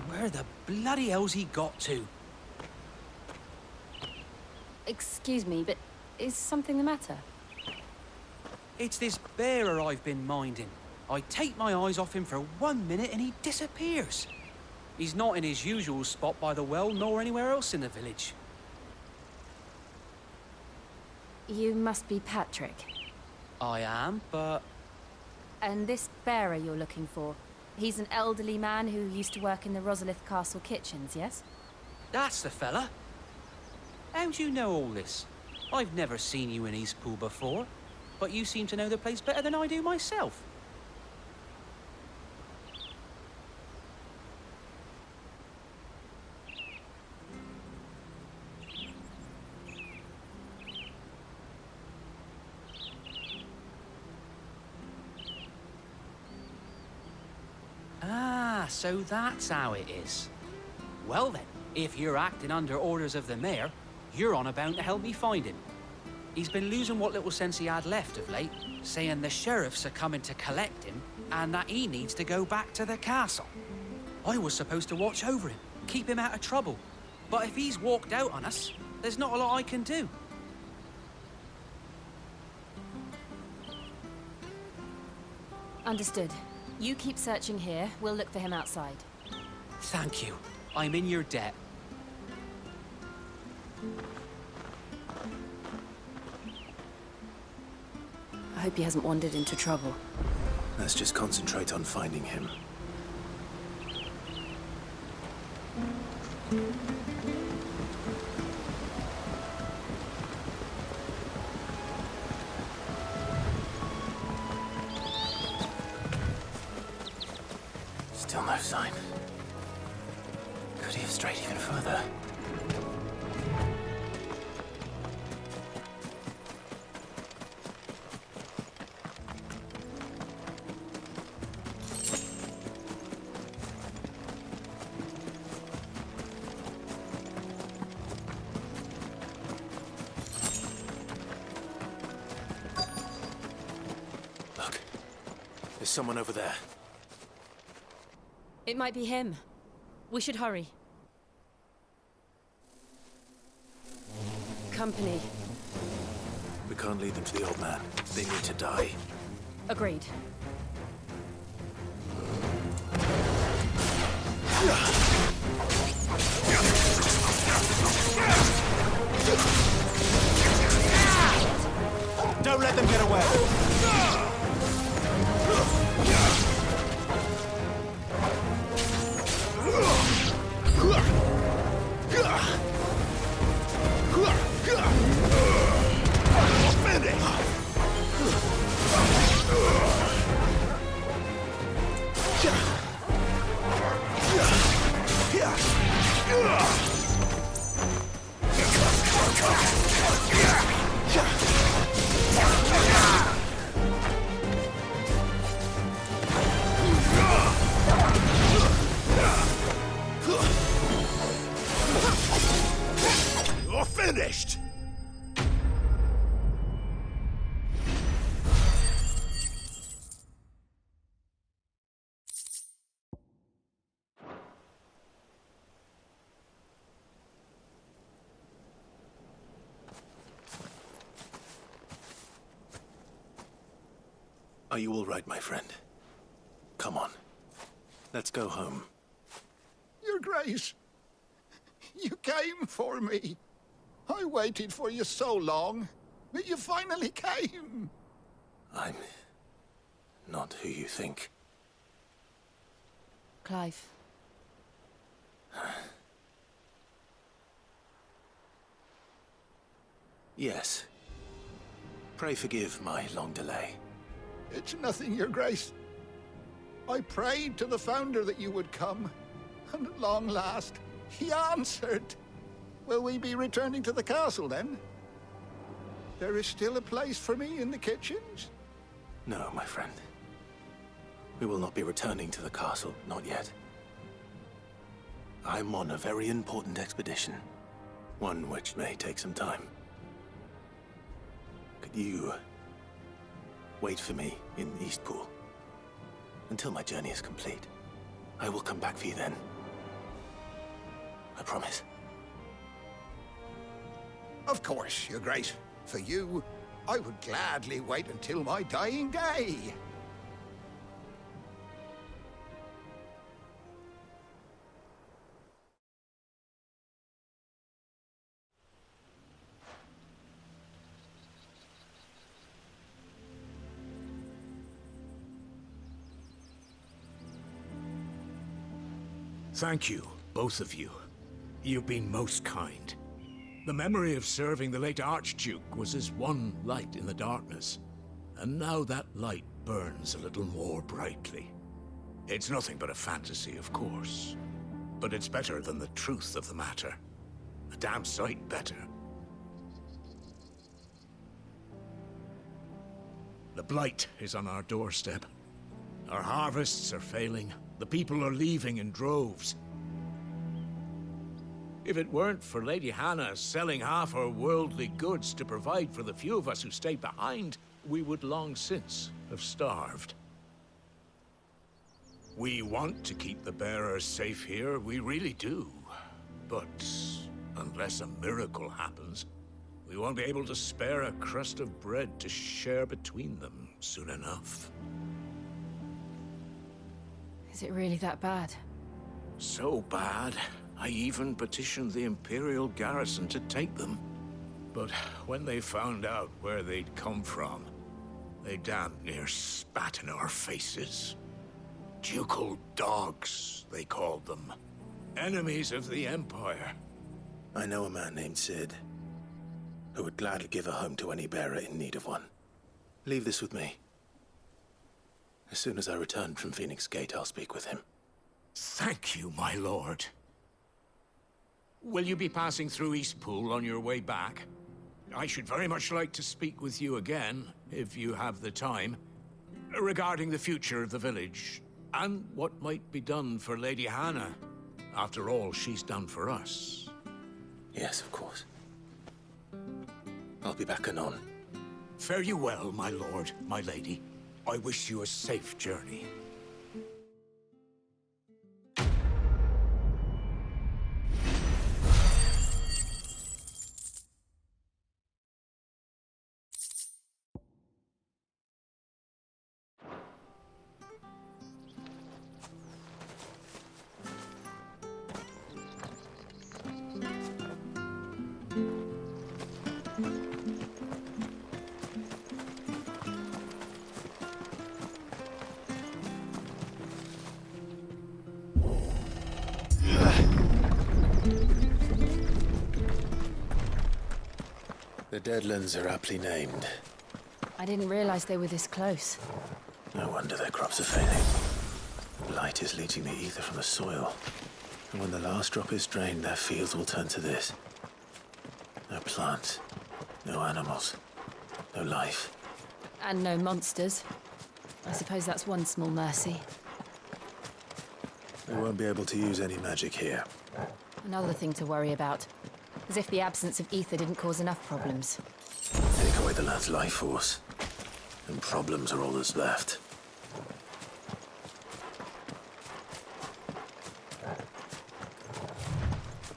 Where the bloody hell's he got to? Excuse me, but is something the matter? It's this bearer I've been minding. I take my eyes off him for 1 minute and he disappears. He's not in his usual spot by the well, nor anywhere else in the village. You must be Patrick. I am, but... And this bearer you're looking for, he's an elderly man who used to work in the Rosalith Castle kitchens, yes? That's the fella. How'd you know all this? I've never seen you in Eastpool before, but you seem to know the place better than I do myself. Ah, so that's how it is. Well then, if you're acting under orders of the mayor, you're on about to help me find him. He's been losing what little sense he had left of late, saying the sheriffs are coming to collect him and that he needs to go back to the castle. I was supposed to watch over him, keep him out of trouble. But if he's walked out on us, there's not a lot I can do. Understood. You keep searching here, we'll look for him outside. Thank you. I'm in your debt. I hope he hasn't wandered into trouble. Let's just concentrate on finding him. Still no sign. Could he have strayed even further? Look, there's someone over there. It might be him. We should hurry. Company. We can't lead them to the old man. They need to die. Agreed. Don't let them get away! Are you all right, my friend? Come on. Let's go home. Your Grace, you came for me. I waited for you so long, but you finally came. I'm not who you think. Clive. Yes. Pray forgive my long delay. It's nothing, Your Grace. I prayed to the Founder that you would come, and at long last, he answered. Will we be returning to the castle, then? There is still a place for me in the kitchens? No, my friend. We will not be returning to the castle, not yet. I'm on a very important expedition. One which may take some time. Could you wait for me in Eastpool until my journey is complete? I will come back for you then. I promise. Of course, Your Grace. For you, I would gladly wait until my dying day. Thank you, both of you. You've been most kind. The memory of serving the late Archduke was as one light in the darkness, and now that light burns a little more brightly. It's nothing but a fantasy, of course, but it's better than the truth of the matter. A damn sight better. The Blight is on our doorstep. Our harvests are failing. The people are leaving in droves. If it weren't for Lady Hannah selling half her worldly goods to provide for the few of us who stayed behind, we would long since have starved. We want to keep the bearers safe here, we really do. But unless a miracle happens, we won't be able to spare a crust of bread to share between them soon enough. Is it really that bad? So bad, I even petitioned the Imperial garrison to take them. But when they found out where they'd come from, they damn near spat in our faces. Ducal dogs, they called them. Enemies of the Empire. I know a man named Cid, who would gladly give a home to any bearer in need of one. Leave this with me. As soon as I return from Phoenix Gate, I'll speak with him. Thank you, my lord. Will you be passing through Eastpool on your way back? I should very much like to speak with you again, if you have the time, regarding the future of the village, and what might be done for Lady Hannah, after all she's done for us. Yes, of course. I'll be back anon. Fare you well, my lord, my lady. I wish you a safe journey. The Deadlands are aptly named. I didn't realize they were this close. No wonder their crops are failing. Light is leaching the ether from the soil. And when the last drop is drained, their fields will turn to this. No plants, no animals, no life. And no monsters. I suppose that's one small mercy. We won't be able to use any magic here. Another thing to worry about. As if the absence of ether didn't cause enough problems. Take away the lad's life force, and problems are all that's left.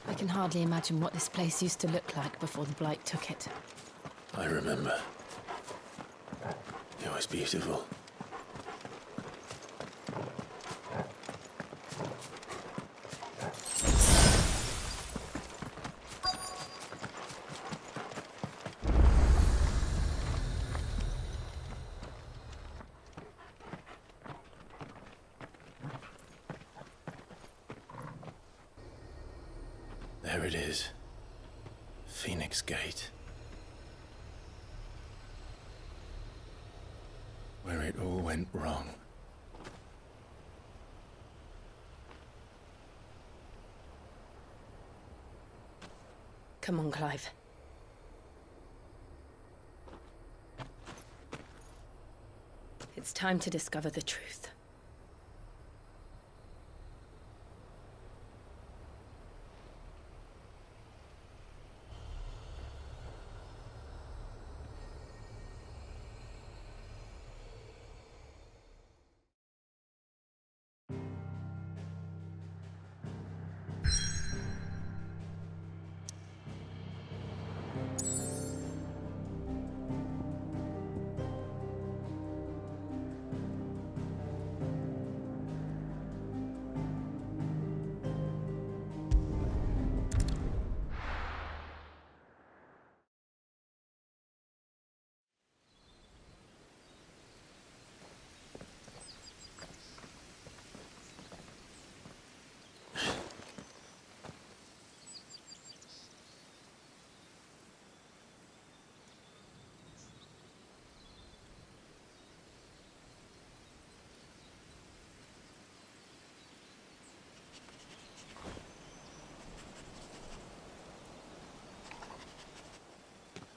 I can hardly imagine what this place used to look like before the Blight took it. I remember. It was beautiful. There it is. Phoenix Gate. Where it all went wrong. Come on, Clive. It's time to discover the truth.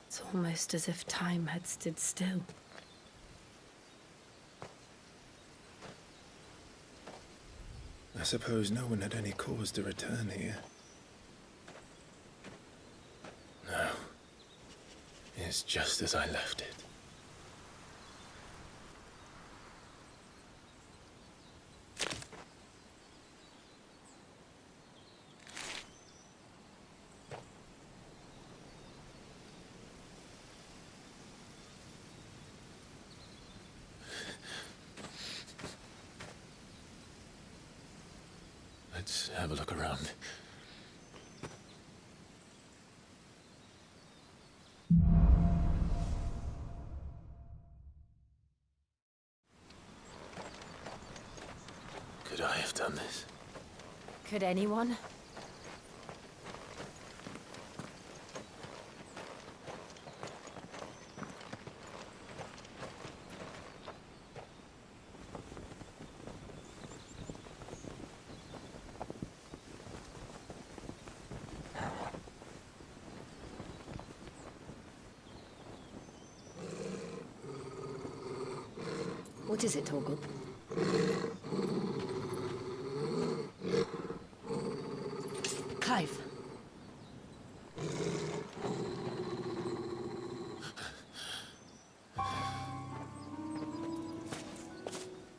It's almost as if time had stood still. I suppose no one had any cause to return here. No. It's just as I left it. Let's have a look around. Could I have done this? Could anyone? What is it, Torgal? Clive.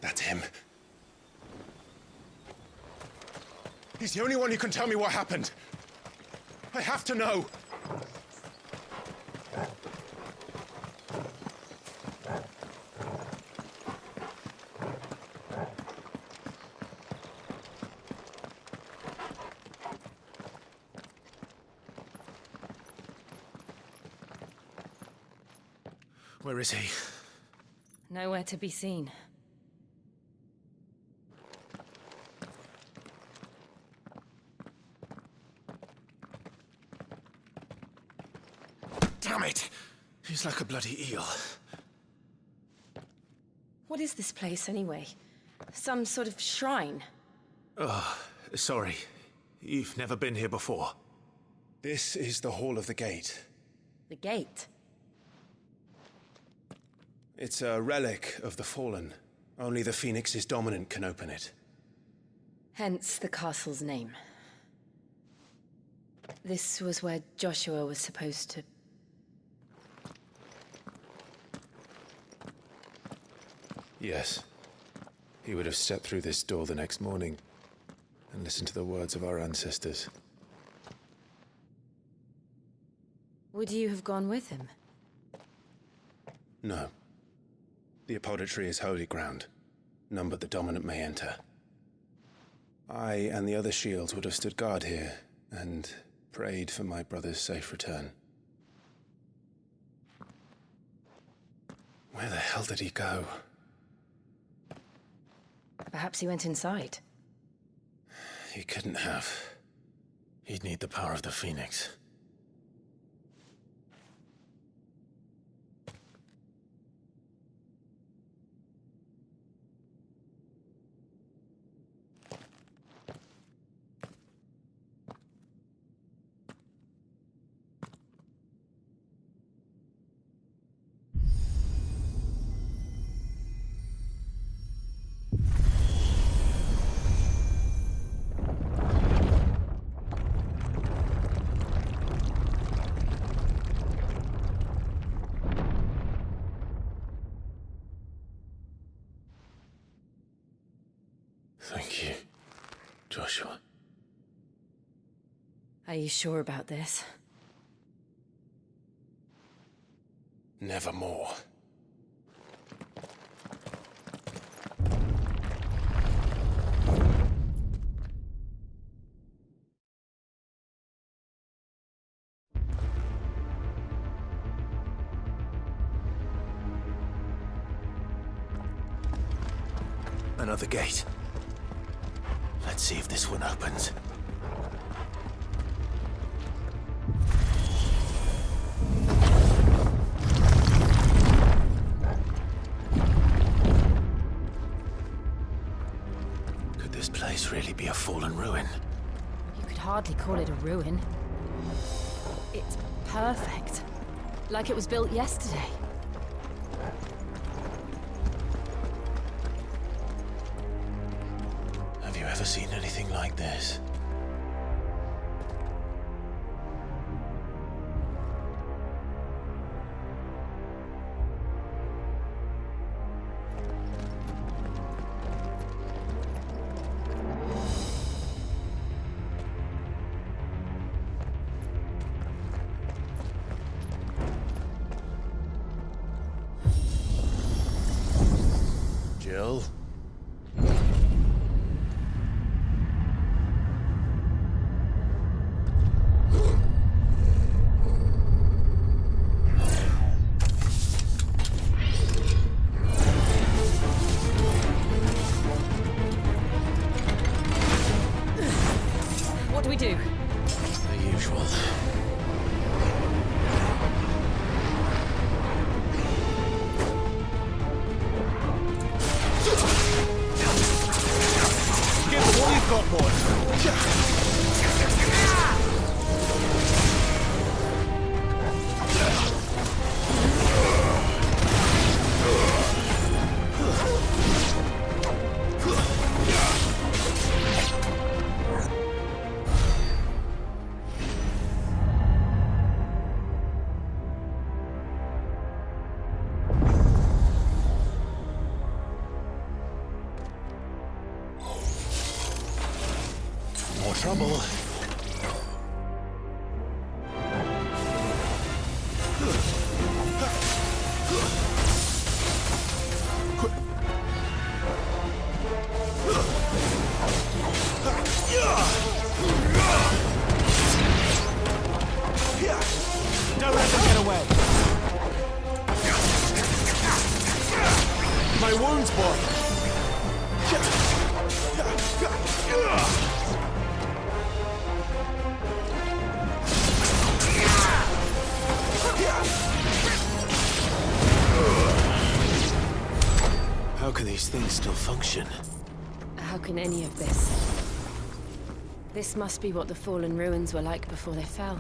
That's him. He's the only one who can tell me what happened. I have to know. Where is he? Nowhere to be seen. Damn it! He's like a bloody eel. What is this place, anyway? Some sort of shrine? Oh, sorry. You've never been here before. This is the Hall of the Gate. The gate? It's a relic of the Fallen. Only the Phoenix's dominant can open it. Hence the castle's name. This was where Joshua was supposed to... Yes. He would have stepped through this door the next morning and listened to the words of our ancestors. Would you have gone with him? No. The Apodatory is holy ground. None but the dominant may enter. I and the other shields would have stood guard here and prayed for my brother's safe return. Where the hell did he go? Perhaps he went inside. He couldn't have. He'd need the power of the Phoenix. Thank you, Joshua. Are you sure about this? Nevermore. Another gate. Let's see if this one opens. Could this place really be a fallen ruin? You could hardly call it a ruin. It's perfect. Like it was built yesterday. Have you ever seen anything like this? Jill? What do we do? The usual. Give us all you've got, boy. More trouble. Don't let them get away. My wounds, boy. How can these things still function? How can any of this? This must be what the fallen ruins were like before they fell.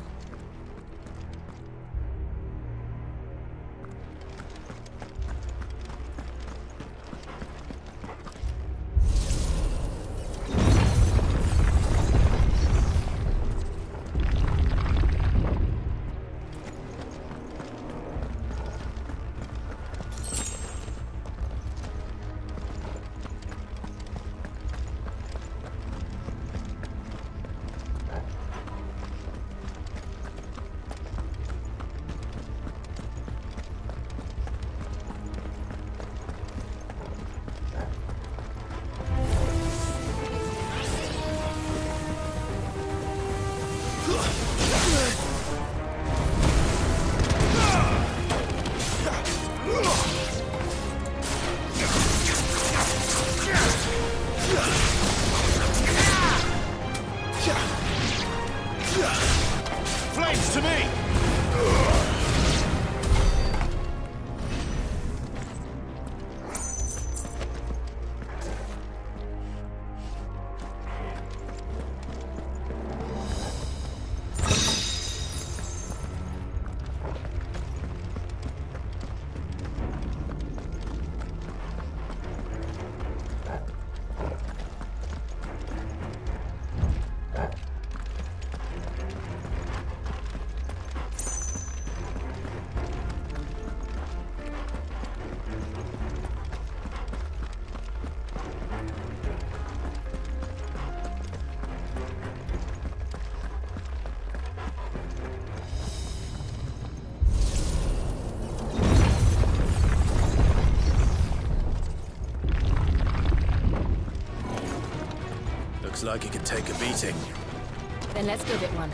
Looks like it could take a beating. Then let's give it one.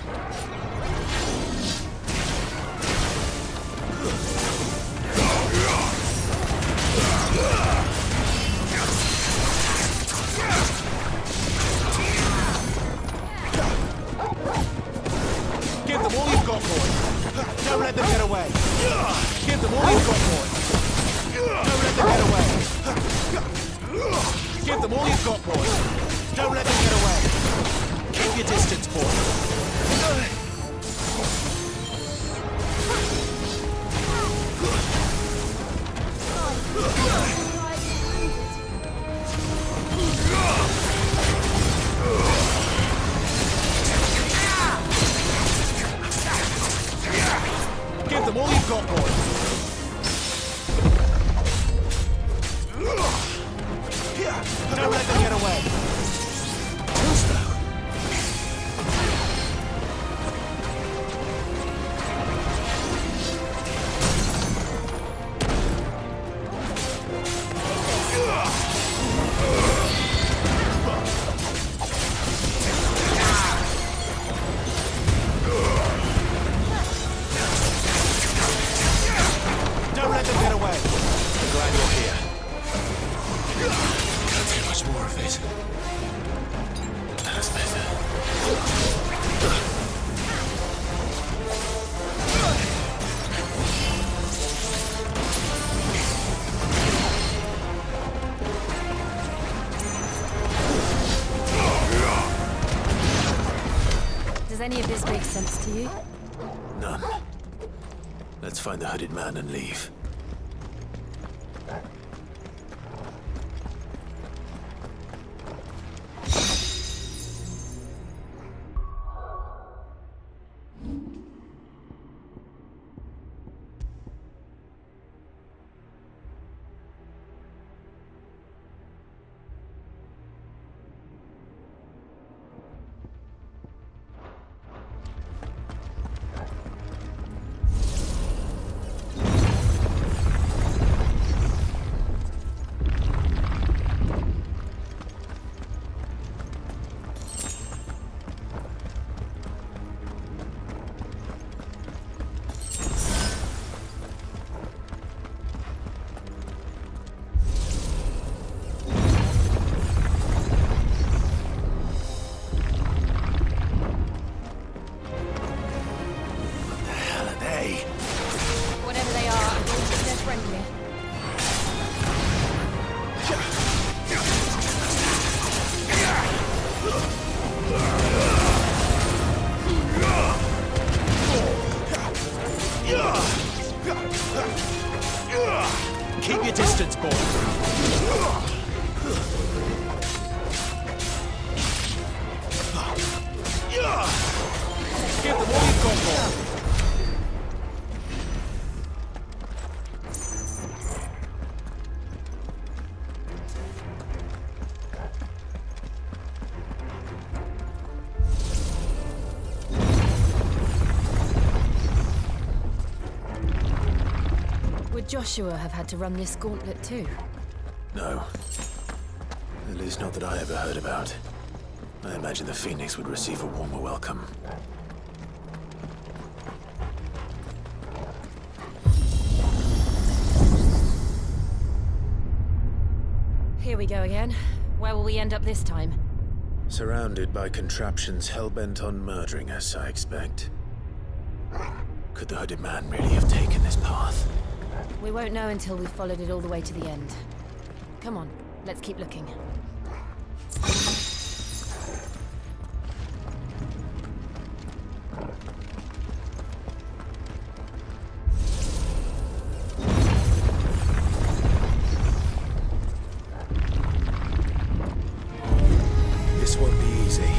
Give them all you've got, boy. Don't let them get away. Give them all you've got, boy. Don't let them get away. Give them all you've got, boy. Don't let them get away. Keep your distance, boy. Give them all you've got, boy. Don't let them get away. Don't let them get away. I'm glad you're here. Can't take much more of it. That's better. Does any of this make sense to you? None. Let's find the hooded man and leave. Whatever they are, I don't think they're friendly. Keep your distance, boy. Give them all you've got, boy. Would Joshua have had to run this gauntlet too? No. At least not that I ever heard about. I imagine the Phoenix would receive a warmer welcome. Here we go again. Where will we end up this time? Surrounded by contraptions hell-bent on murdering us, I expect. Could the hooded man really have taken this path? We won't know until we've followed it all the way to the end. Come on, let's keep looking. This won't be easy.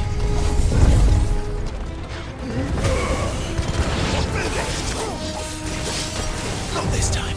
Not this time.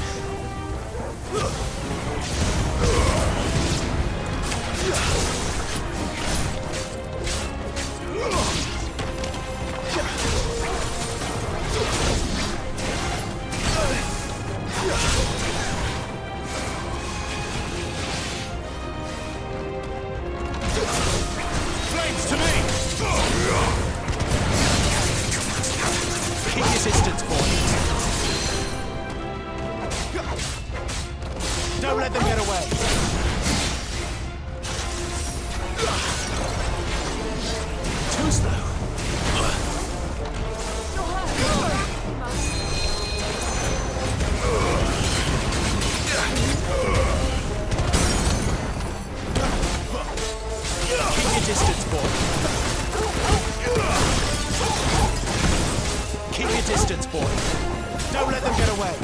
distance, boy. Keep your distance, boy. Don't let them get away.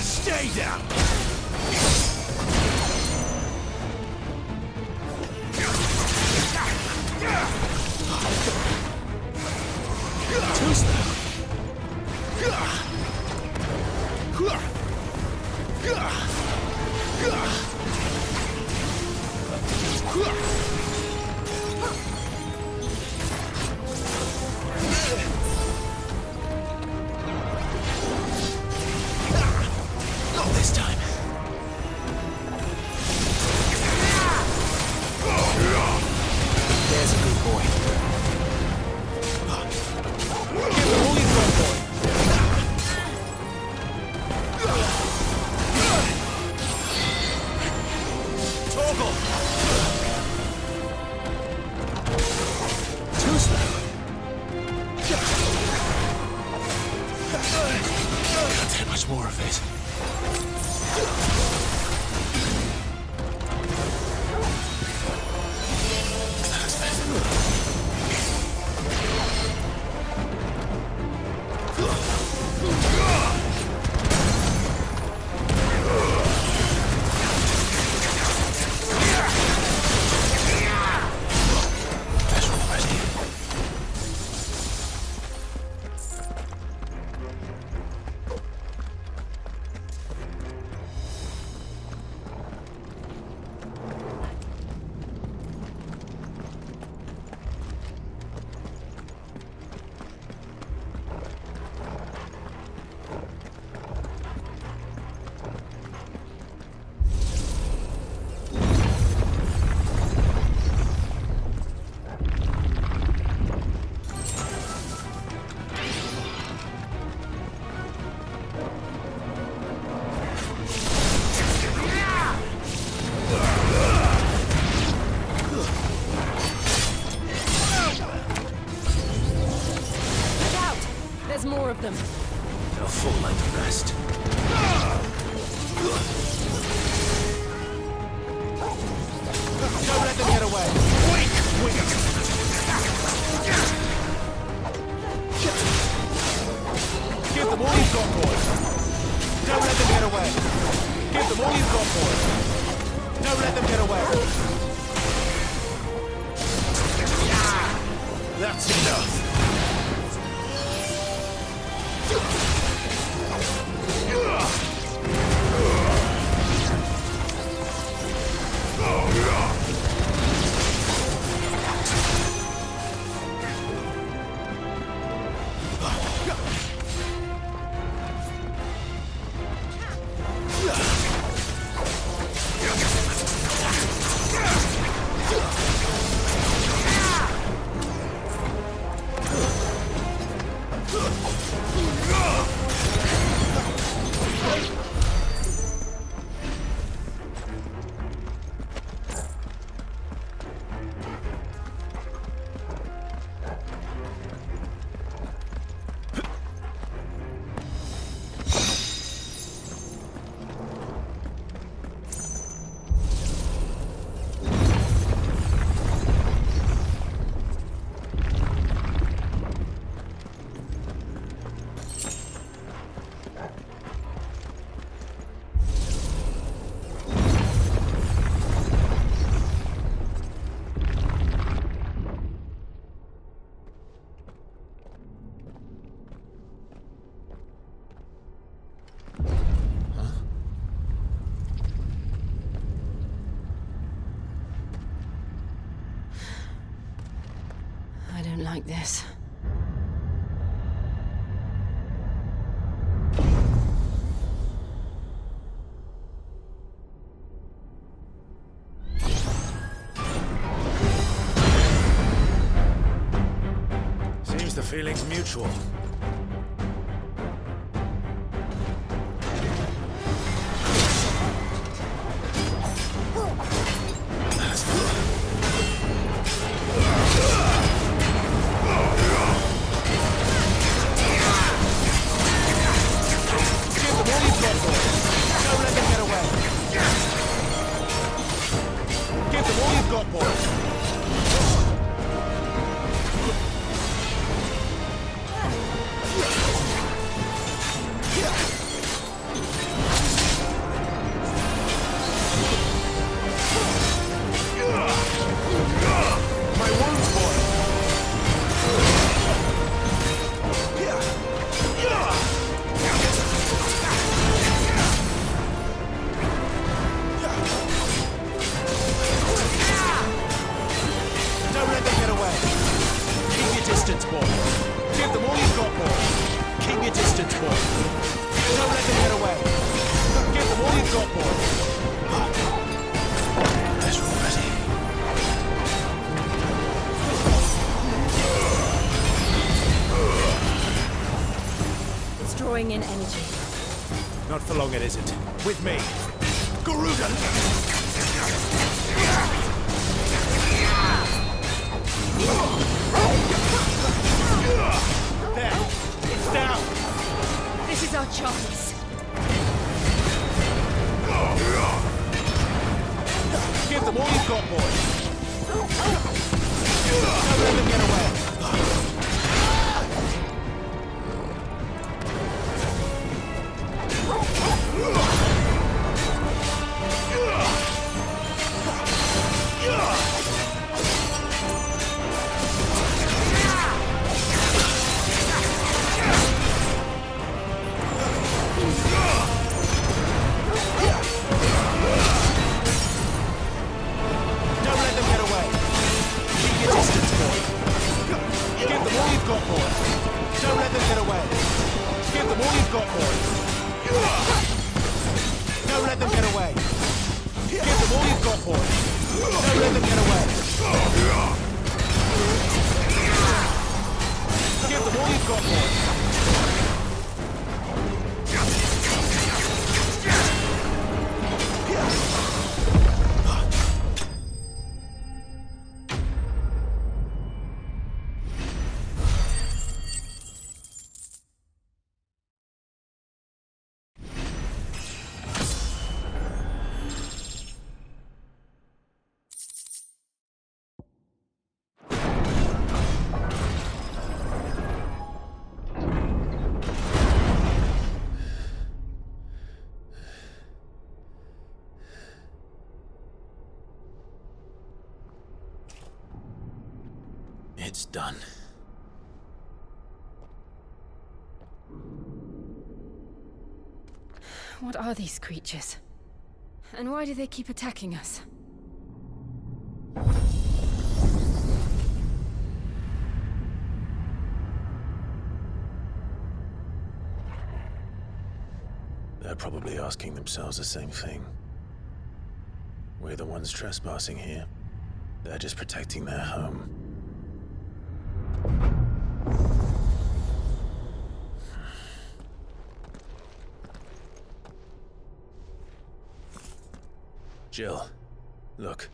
Stay down! Too slow. Not this time. There's a good boy. Give them all you've got, boy. Torgal! Too slow. Can't take much more of it. There's more of them. They'll fall like the rest. Don't let them get away. Give them all you've got, boy. Don't let them get away. Give them all you've got, boy. Don't let them get away. That's enough. I don't like this. feeling's mutual. Drawing in energy. Not for long it isn't. With me. Garuda! There! It's down! This is our chance. Give them all you've got, boys! Don't let them get away! It's done. What are these creatures? And why do they keep attacking us? They're probably asking themselves the same thing. We're the ones trespassing here. They're just protecting their home. Jill, look.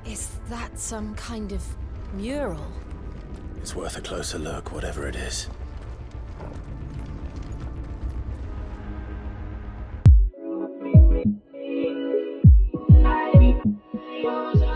Is that some kind of mural? It's worth a closer look, whatever it is. Yours